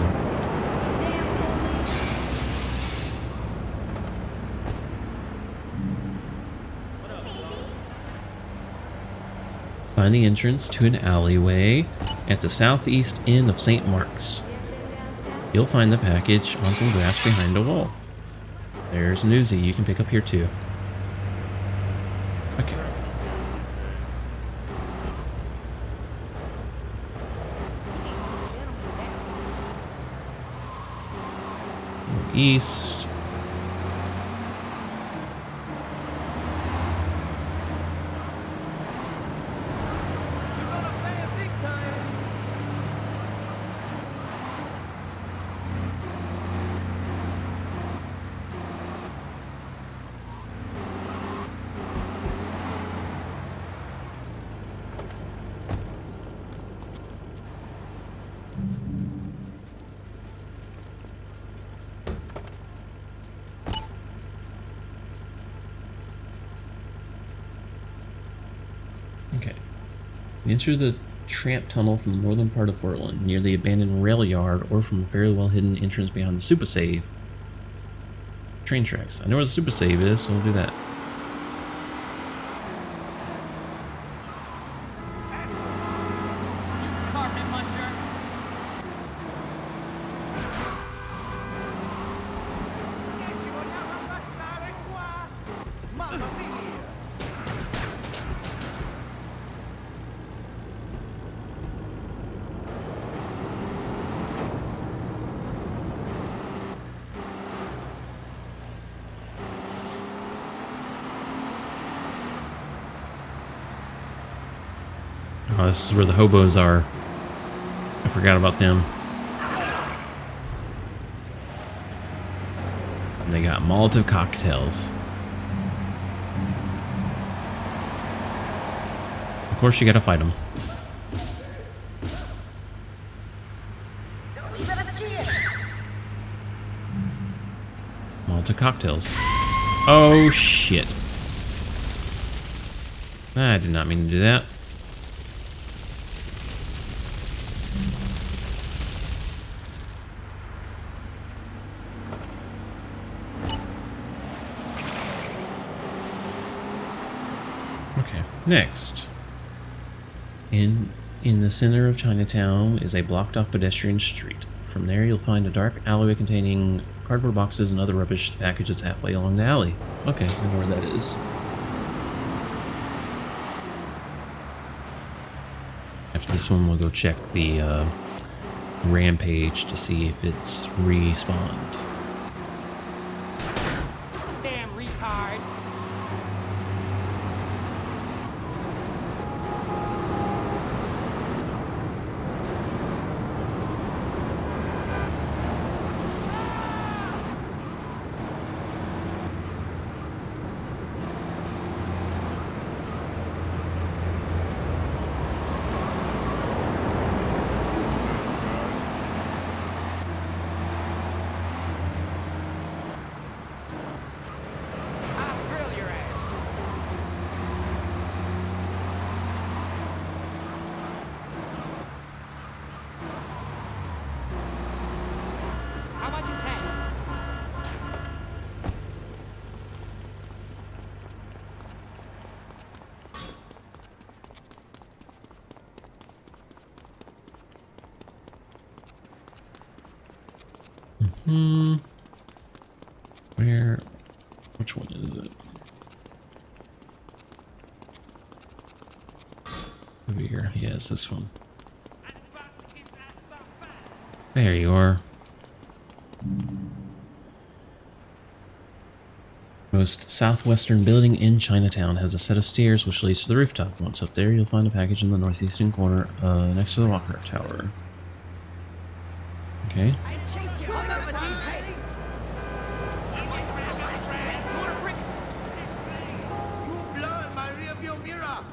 Find the entrance to an alleyway at the southeast end of St. Mark's. You'll find the package on some grass behind a wall. There's an Uzi you can pick up here too. Okay. East. Okay. You enter the tramp tunnel from the northern part of Portland, near the abandoned rail yard, or from a fairly well hidden entrance behind the Super Save train tracks. I know where the Super Save is, so we'll do that. Oh, this is where the hobos are. I forgot about them. And they got Molotov cocktails. Of course, you gotta fight them. Molotov cocktails. Oh, shit. I did not mean to do that. Okay, next. In In the center of Chinatown is a blocked-off pedestrian street. From there, you'll find a dark alleyway containing cardboard boxes and other rubbish packages halfway along the alley. Okay, I know where that is. After this one, we'll go check the Rampage to see if it's respawned. Damn retard. I'll grill your ass. How much you pay? Where? Which one is it? Over here. Yeah, it's this one. There you are. Most southwestern building in Chinatown has a set of stairs which leads to the rooftop. Once up there, you'll find a package in the northeastern corner next to the Walker Tower. Okay. You blowing my rearview mirror.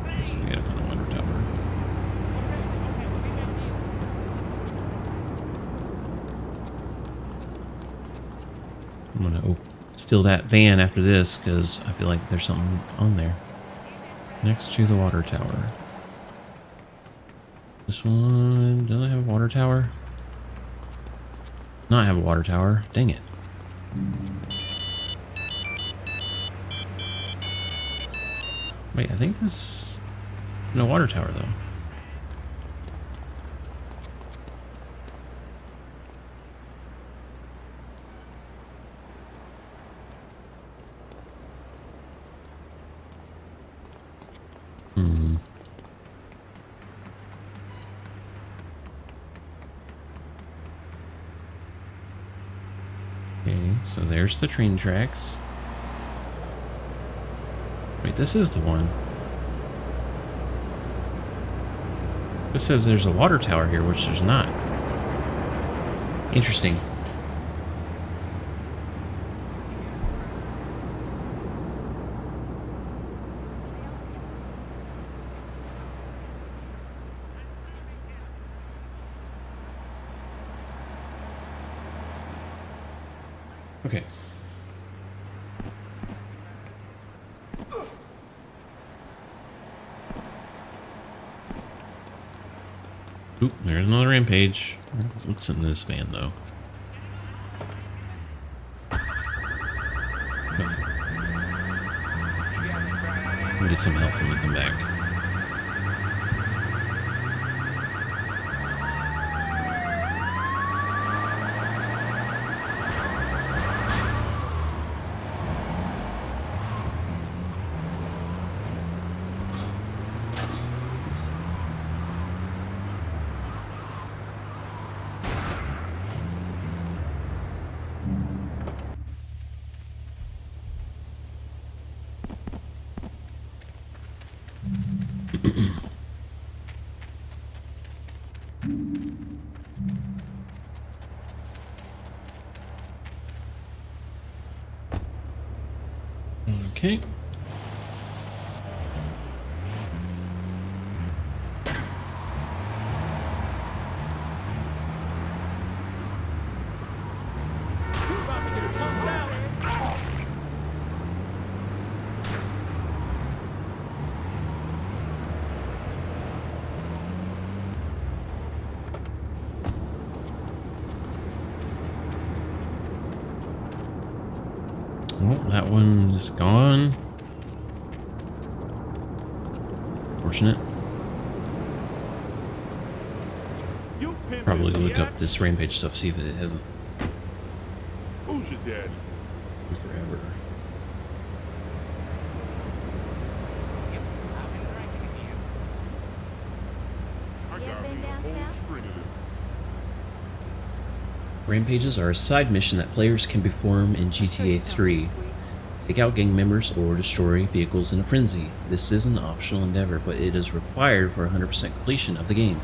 Let's see, I gotta find the Wonder Tower. I'm gonna steal that van after this because I feel like there's something on there. Next to the water tower. This one, does it have a water tower? Not have a water tower. Dang it. Wait, I think this... No water tower, though. Hmm. Okay, so there's the train tracks. Wait, this is the one. This says there's a water tower here, which there's not. Interesting. Okay. Oop, there's another rampage. What's in this van, though? Nothing. We'll get some health and then come back. Okay. Well, that one is gone. unfortunate. You pimpin' Probably me, look huh? up this Rampage stuff, see if it hasn't Who's your daddy? been forever. Yep, I'm in the ranking again. I You ever got been me a down whole south? string of them. Rampages are a side mission that players can perform in GTA 3. Take out gang members or destroy vehicles in a frenzy. This is an optional endeavor, but it is required for 100% completion of the game.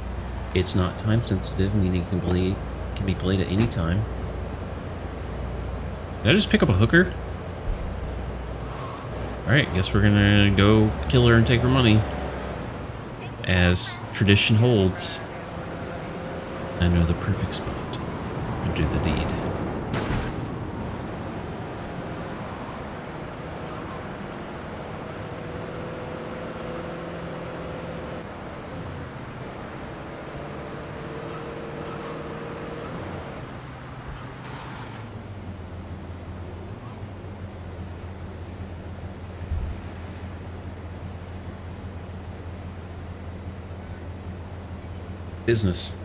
It's not time sensitive, meaning it can be played at any time. Did I just pick up a hooker? Alright, guess we're gonna go kill her and take her money. As tradition holds, I know the perfect spot to do the deed. Business.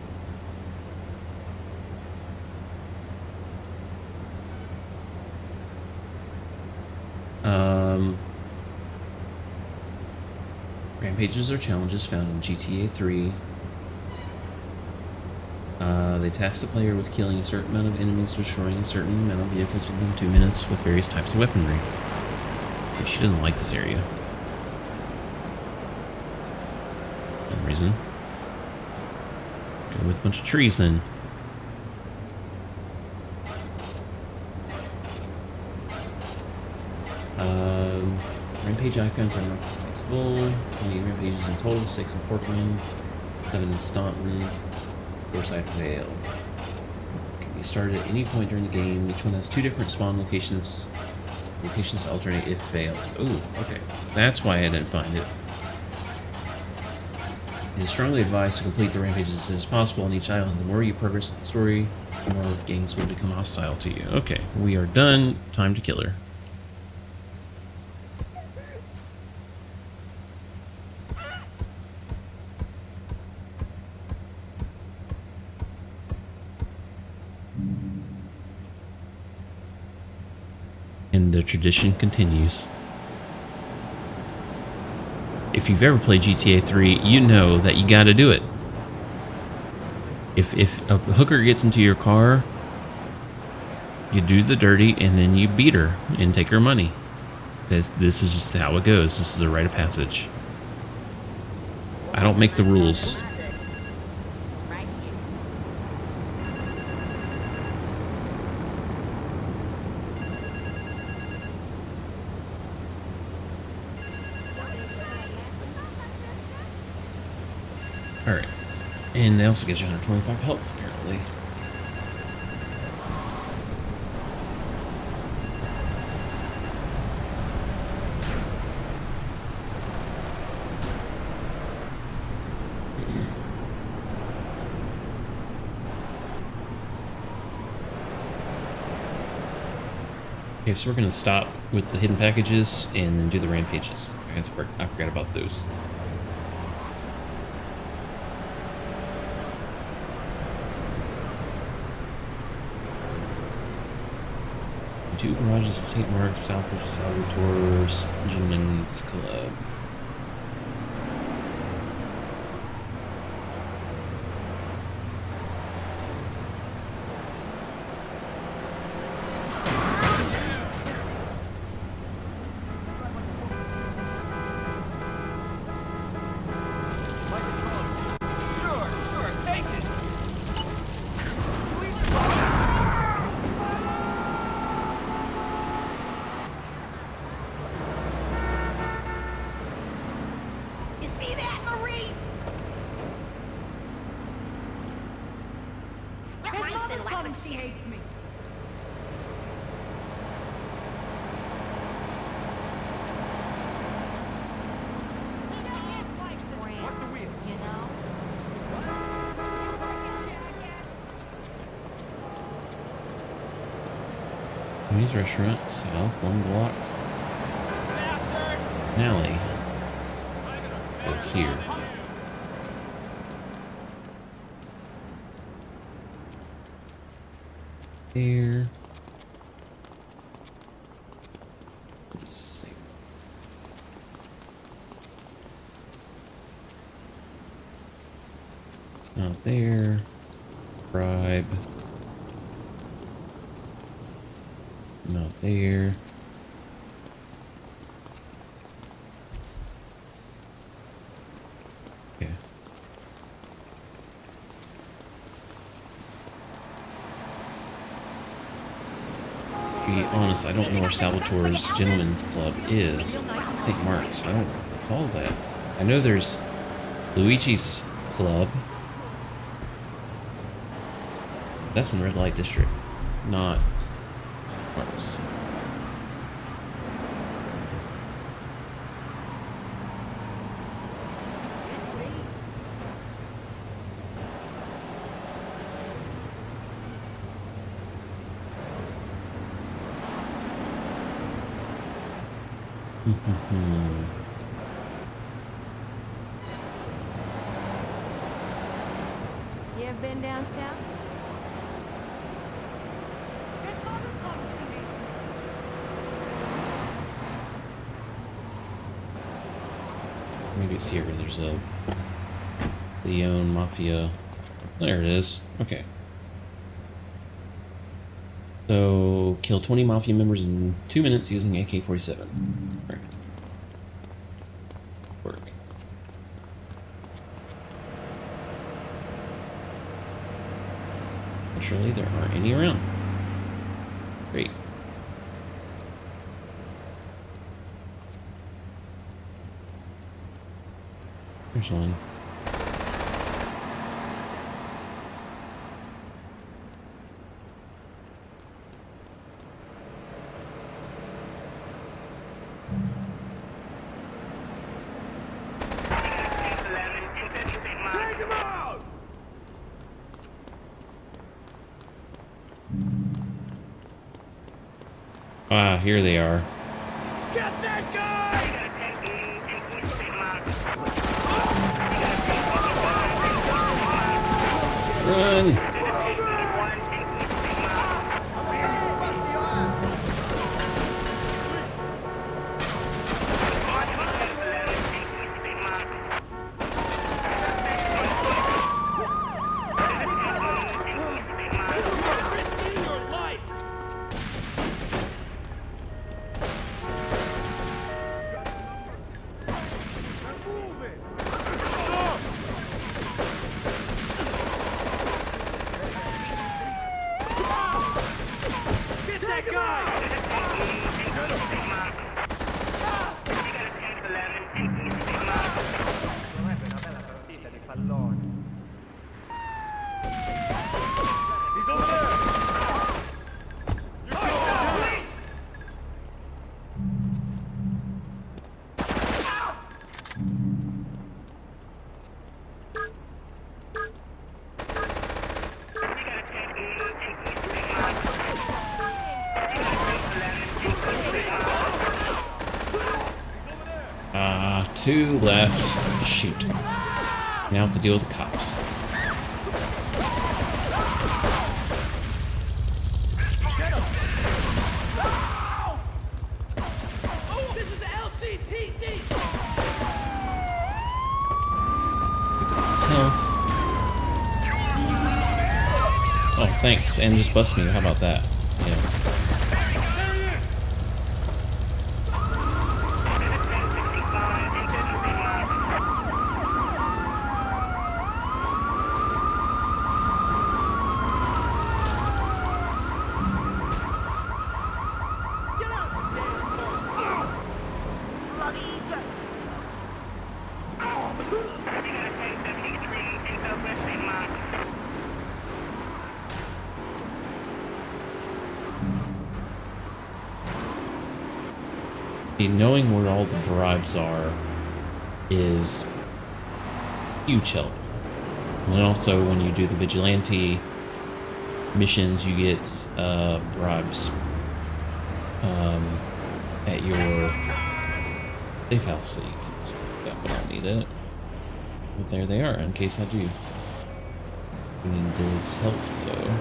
Rampages are challenges found in GTA 3. They task the player with killing a certain amount of enemies, destroying a certain amount of vehicles within 2 minutes with various types of weaponry. Yeah, she doesn't like this area. For some reason. Go with a bunch of trees then. Rampage icons are not flexible. 20 rampages in total, 6 in Portland, 7 in Staunton, Forsyth Vale. Can be started at any point during the game. Each one has 2 different spawn locations. Locations to alternate if failed. Oh, okay. That's why I didn't find it. It is strongly advised to complete the rampages as soon as possible on each island. The more you progress the story, the more gangs will become hostile to you. Okay, we are done. Time to kill her. And the tradition continues. If you've ever played GTA 3, you know that you gotta do it. If a hooker gets into your car, you do the dirty and then you beat her and take her money. This is just how it goes. This is a rite of passage. I don't make the rules. Right here. Alright. And they also get you 125 health, apparently. Okay, so we're going to stop with the hidden packages and then do the rampages. I forgot about those. Two garages in St. Mark's, south of Salvatore's Gentlemen's Club. Sure, take it. You see that, Marie? Your His wife's mother been told him laughing. she hates me. Friend, the wheel? you know? Chinese restaurant, south, one block. Alley. go here. There. Let's see. Not there. Bribe. Not there. Okay. To be honest, I don't know where Salvatore's Gentlemen's Club is. St. Mark's. I don't recall that. I know there's Luigi's Club. That's in Red Light District, not St. Mark's. You ever been down south? Maybe it's here. There's a Leone Mafia. There it is. Okay. So, kill 20 Mafia members in 2 minutes using AK-47. Right. Work. Surely there aren't any around. Great. There's one. Take him out! Ah, here they are. Get that guy! Run! He's over there! Two left. Shoot. Now I have to deal with the cops. This is LCPD! Pick up his health. Oh, thanks. And just bust me. How about that? Yeah. See, knowing where all the bribes are is huge help. And then also when you do the vigilante missions, you get bribes at your safe house, so you can, but I don't need it. But there they are, in case I do. We need this health, though.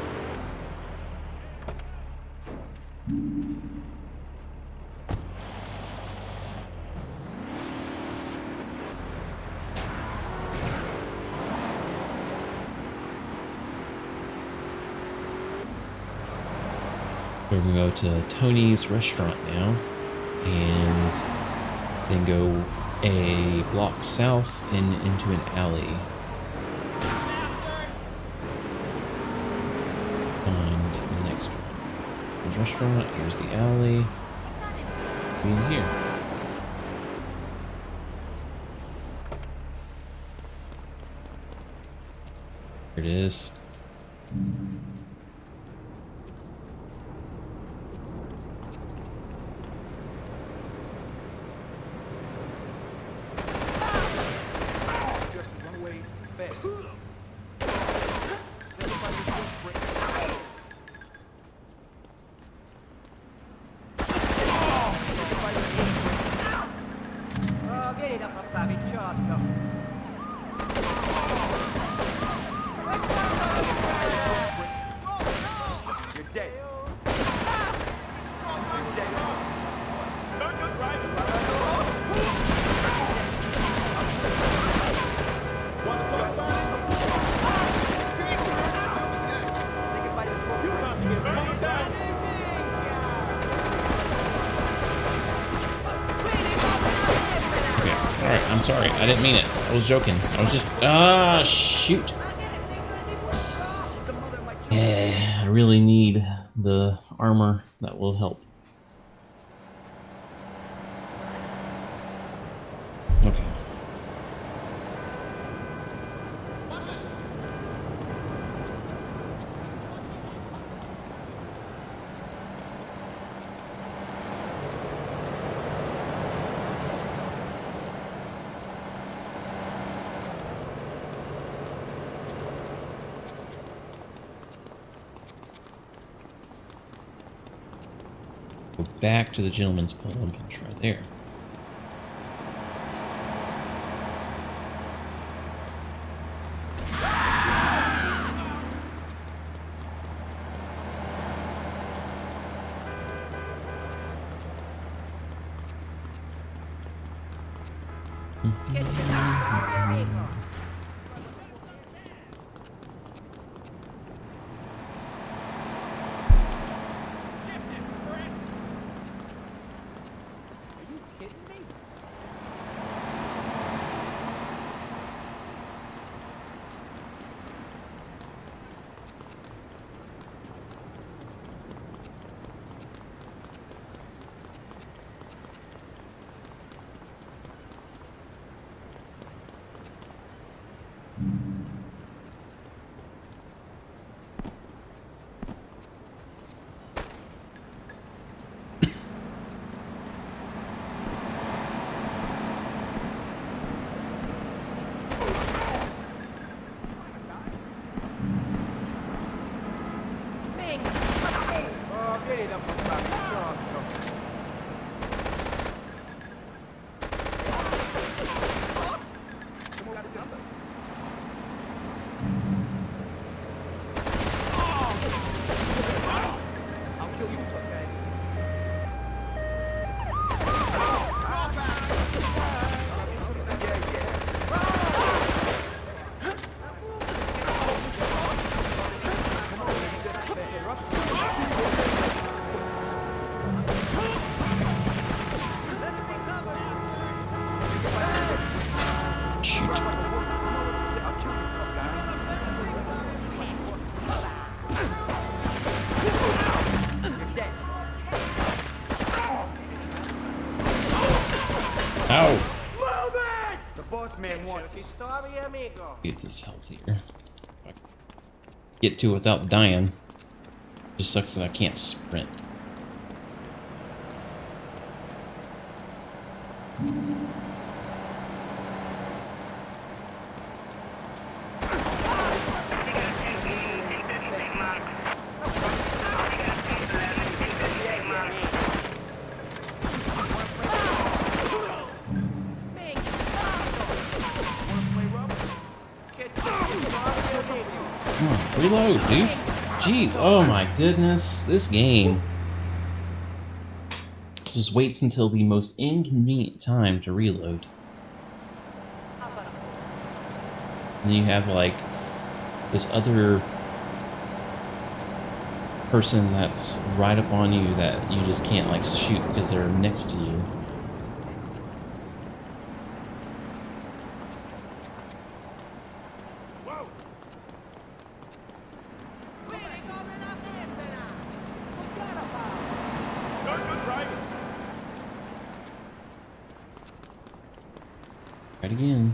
We're gonna go to Tony's restaurant now, and then go a block south and into an alley. Find the next one. Here's the restaurant, here's the alley. In here. Here it is. Oh, vieni da papà, picciotto. You're dead. You're dead. Don't just ride the Take a bite of the You have to get burned down. Alright, I'm sorry. I didn't mean it. I was joking. I was just... Ah, shoot. Yeah, I really need the armor. That will help. Okay. Go back to the Gentleman's Club and try there. Oh, vieni da papà, picciotto. I'll kill you, it's okay. Shoot. Ow! The boss man wants you. Story, amigo. Get this health here. If I get to it without dying. Just sucks that I can't sprint. Come on, reload, dude. Jeez, oh my goodness. This game just waits until the most inconvenient time to reload. And then you have like this other person that's right up on you that you just can't like shoot because they're next to you. Whoa! No good driving. Right again.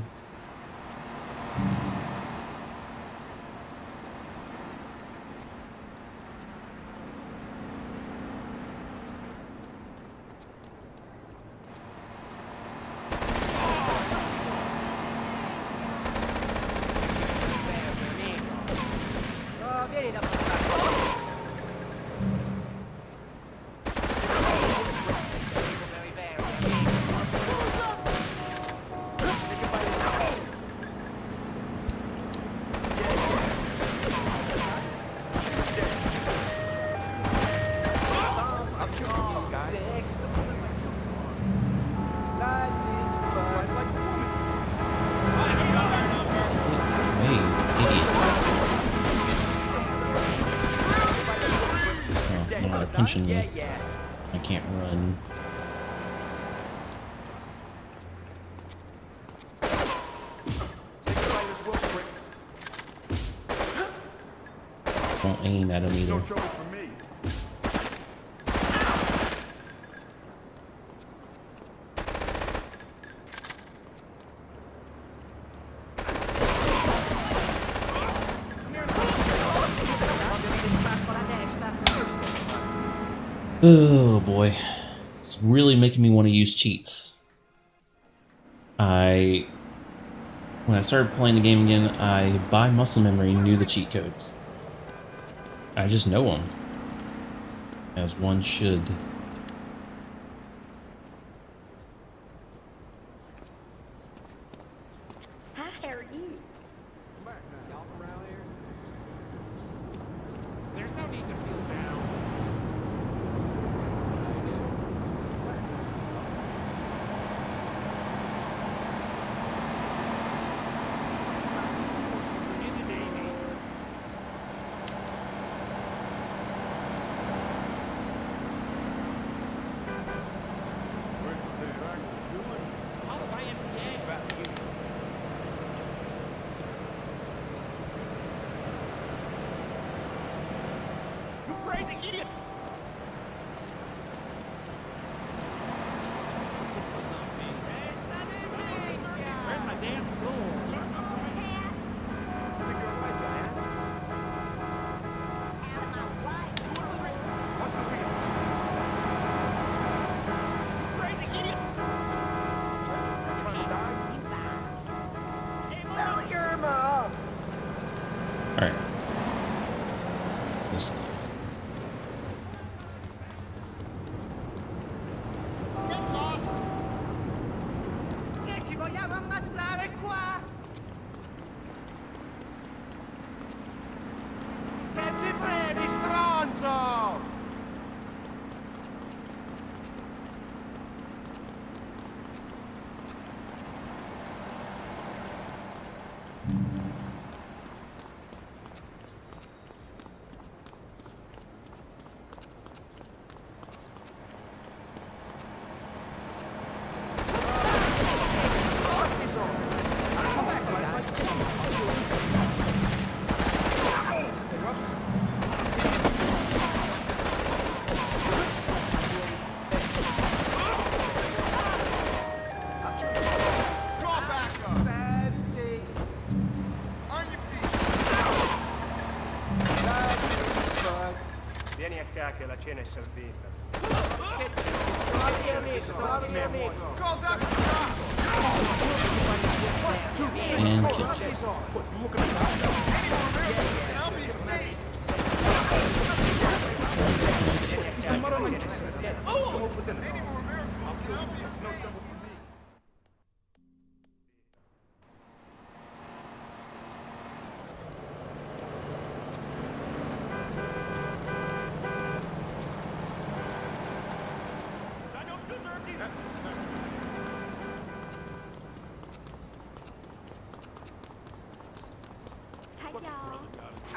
Hey, idiot. Oh, no, they're punching me. I can't run. Don't aim at him either. No trouble for me. Oh boy. It's really making me want to use cheats. When I started playing the game again, I, by muscle memory, knew the cheat codes. I just know them. As one should. Hi, how are you? There's no need to feel down. Virginia Navy. All the YMCA about you. You crazy idiot! Where's my damn school? Crazy idiot! Alright. Let's go. Che ci vogliamo ammazzare qua? Che ti prendi, stronzo! Vieni a casa che la cena è servita. And kill.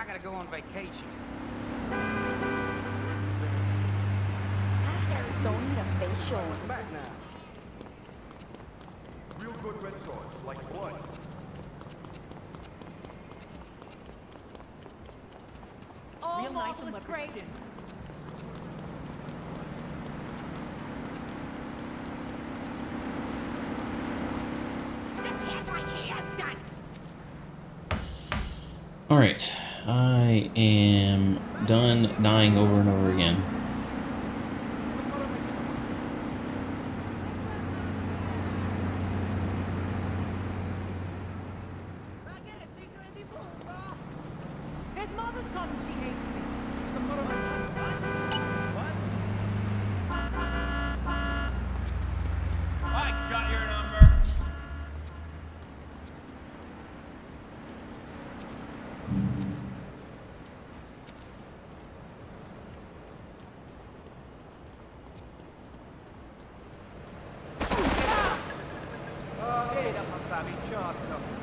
I gotta go on vacation. Hi, Harry. Don't need a facial. Back now. Real good red sauce, like blood. Real nice and Scraden. Just hand my hands done. Alright, I am done dying over and over again. His mother's coming, she hates me. I got your number. Hey, da passavi il ciotto.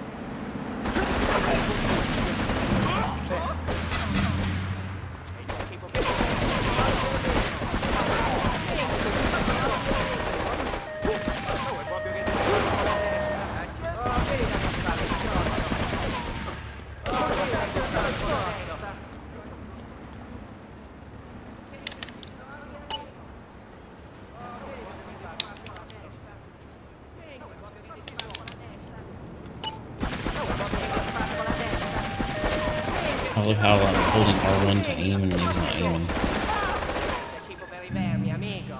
I love how I'm holding R1 to aim and he's not aiming. Cibo per i vermi, amico.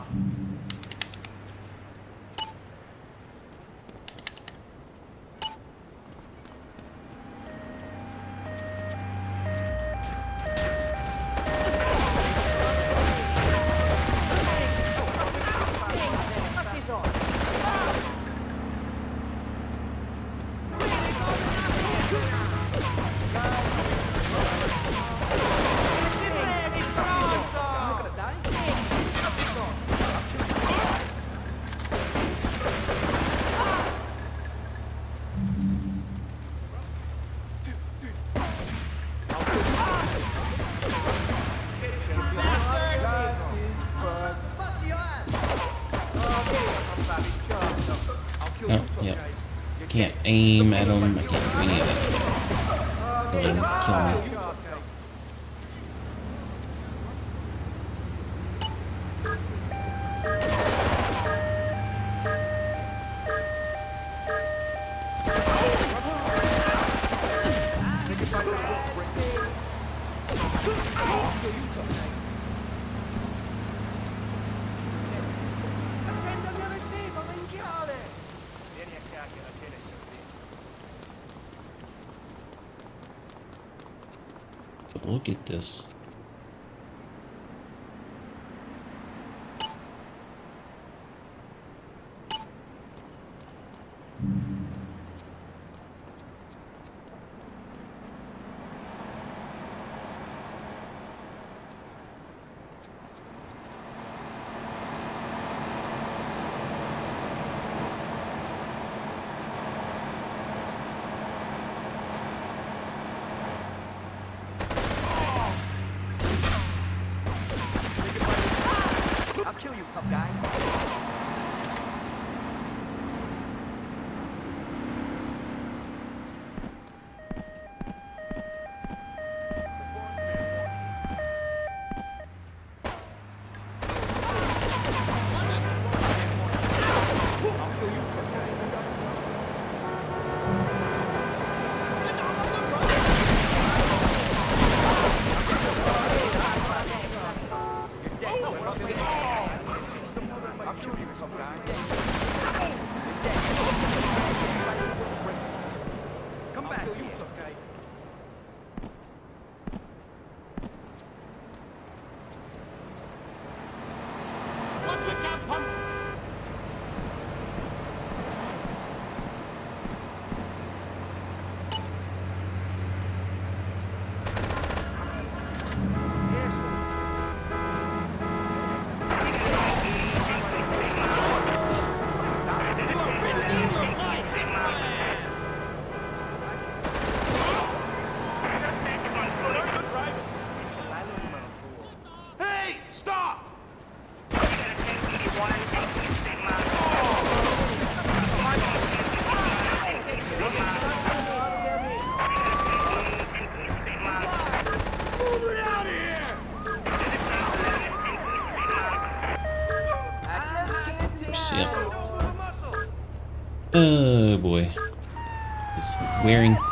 Oh, yep. Can't aim at him. I can't do any of that stuff. Let him kill me. Vieni a chiacchiera, tieni il sorriso. But look at this.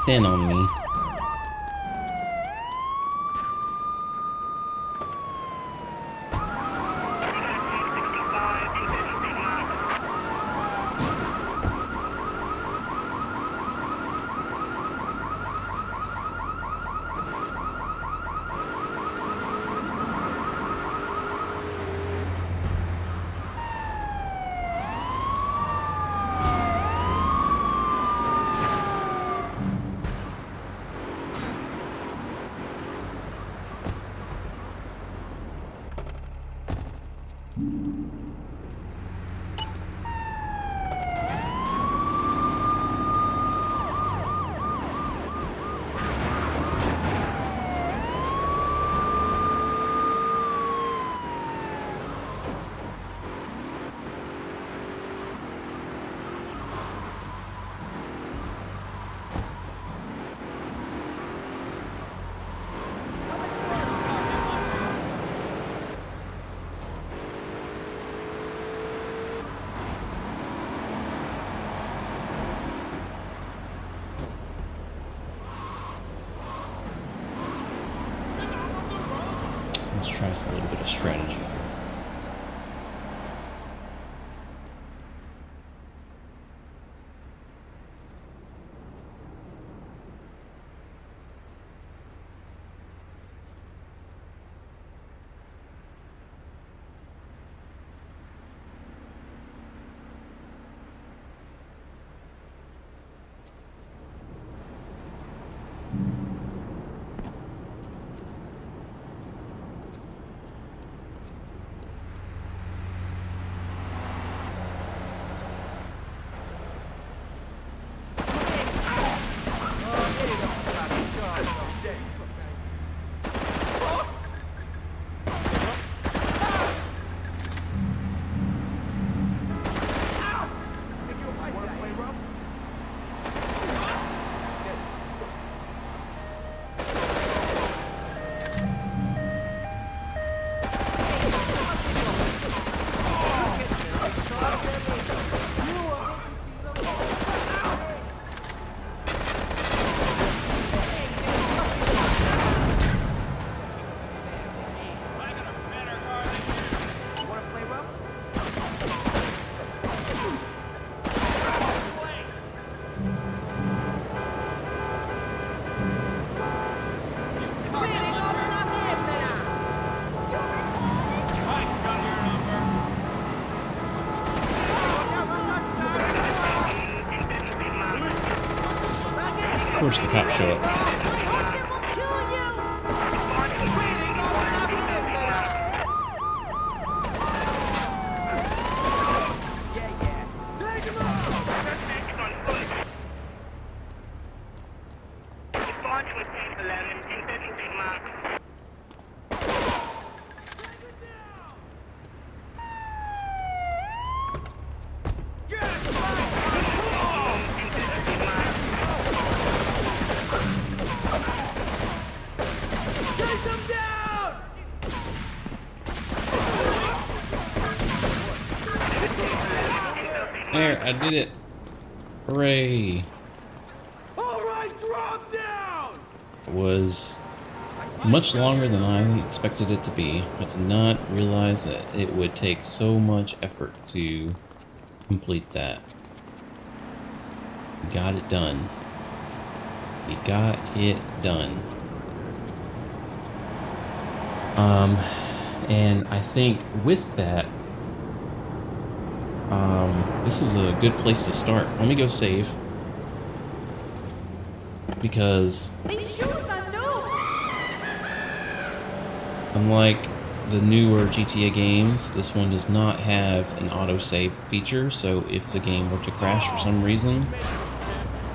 thin on me. Let's try a little bit of strategy here. Of course, the cops show up. There, I did it. Hooray. All right, drop down. It was much longer than I expected it to be. I did not realize that it would take so much effort to complete that. We got it done. We got it done. And I think with that, this is a good place to start. Let me go save. Because unlike the newer GTA games, this one does not have an autosave feature, so if the game were to crash for some reason,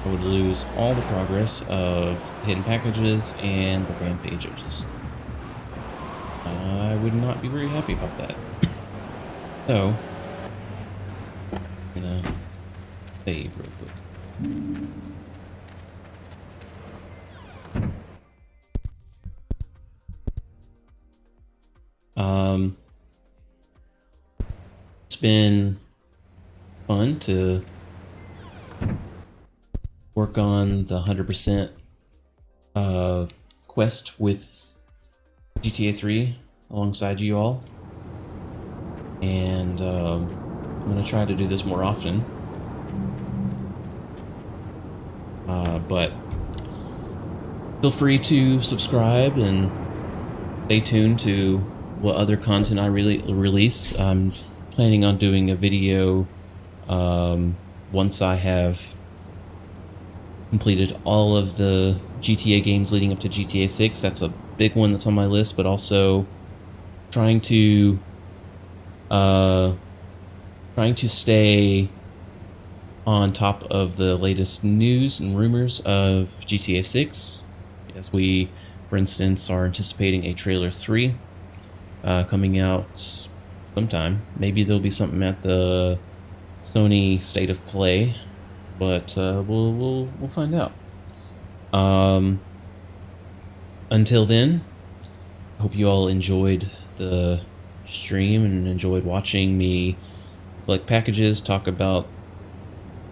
I would lose all the progress of hidden packages and the rampages. I would not be very happy about that. So, I'm gonna save real quick. It's been fun to work work on the 100% quest with GTA 3 alongside you all. And I'm going to try to do this more often. But feel free to subscribe and stay tuned to what other content I really release. I'm planning on doing a video once I have completed all of the GTA games leading up to GTA 6. That's a big one that's on my list, but also trying to stay on top of the latest news and rumors of GTA 6. As we, for instance, are anticipating a trailer 3 coming out sometime. Maybe there'll be something at the Sony State of Play, but we'll find out. Until then, I hope you all enjoyed the stream and enjoyed watching me collect packages, talk about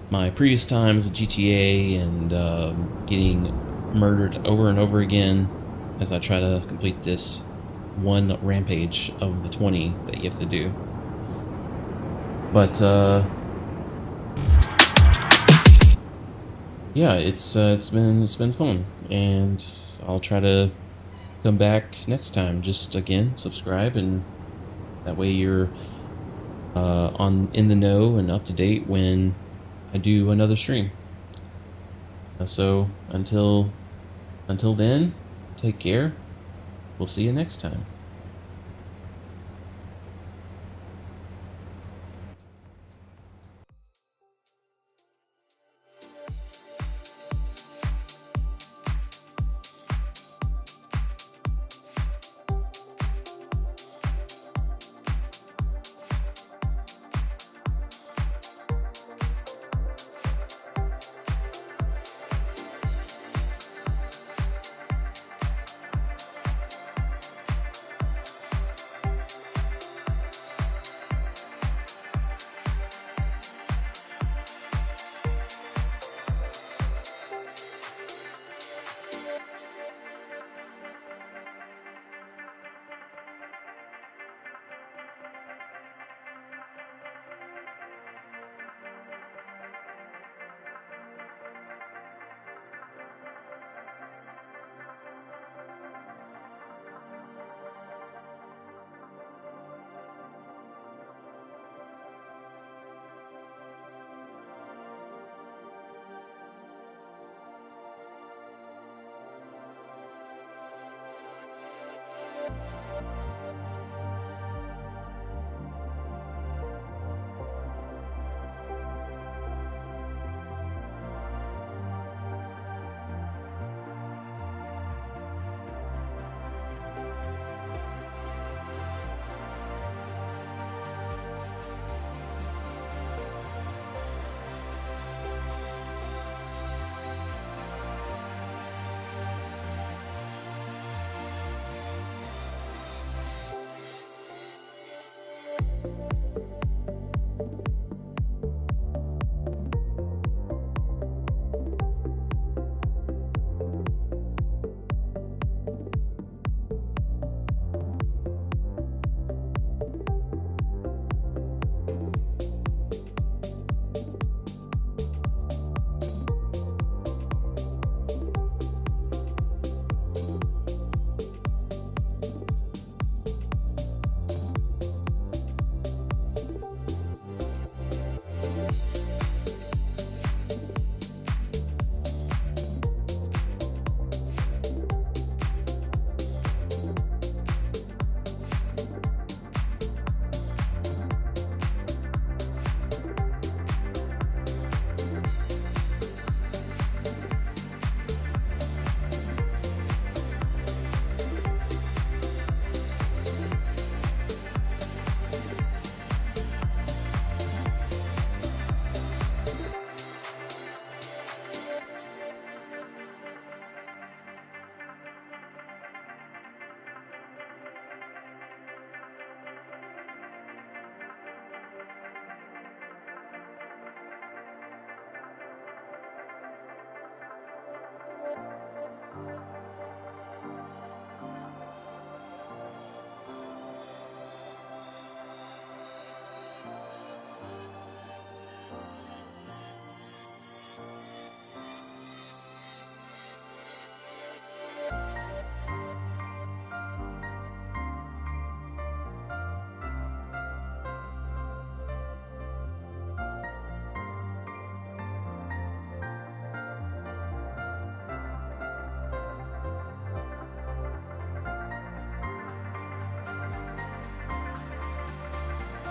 my previous times with GTA, and getting murdered over and over again as I try to complete this one rampage of the 20 that you have to do. But yeah, it's been fun, and I'll try to come back next time. Just again, subscribe, and that way you're in the know and up to date when I do another stream. So until then, take care. We'll see you next time.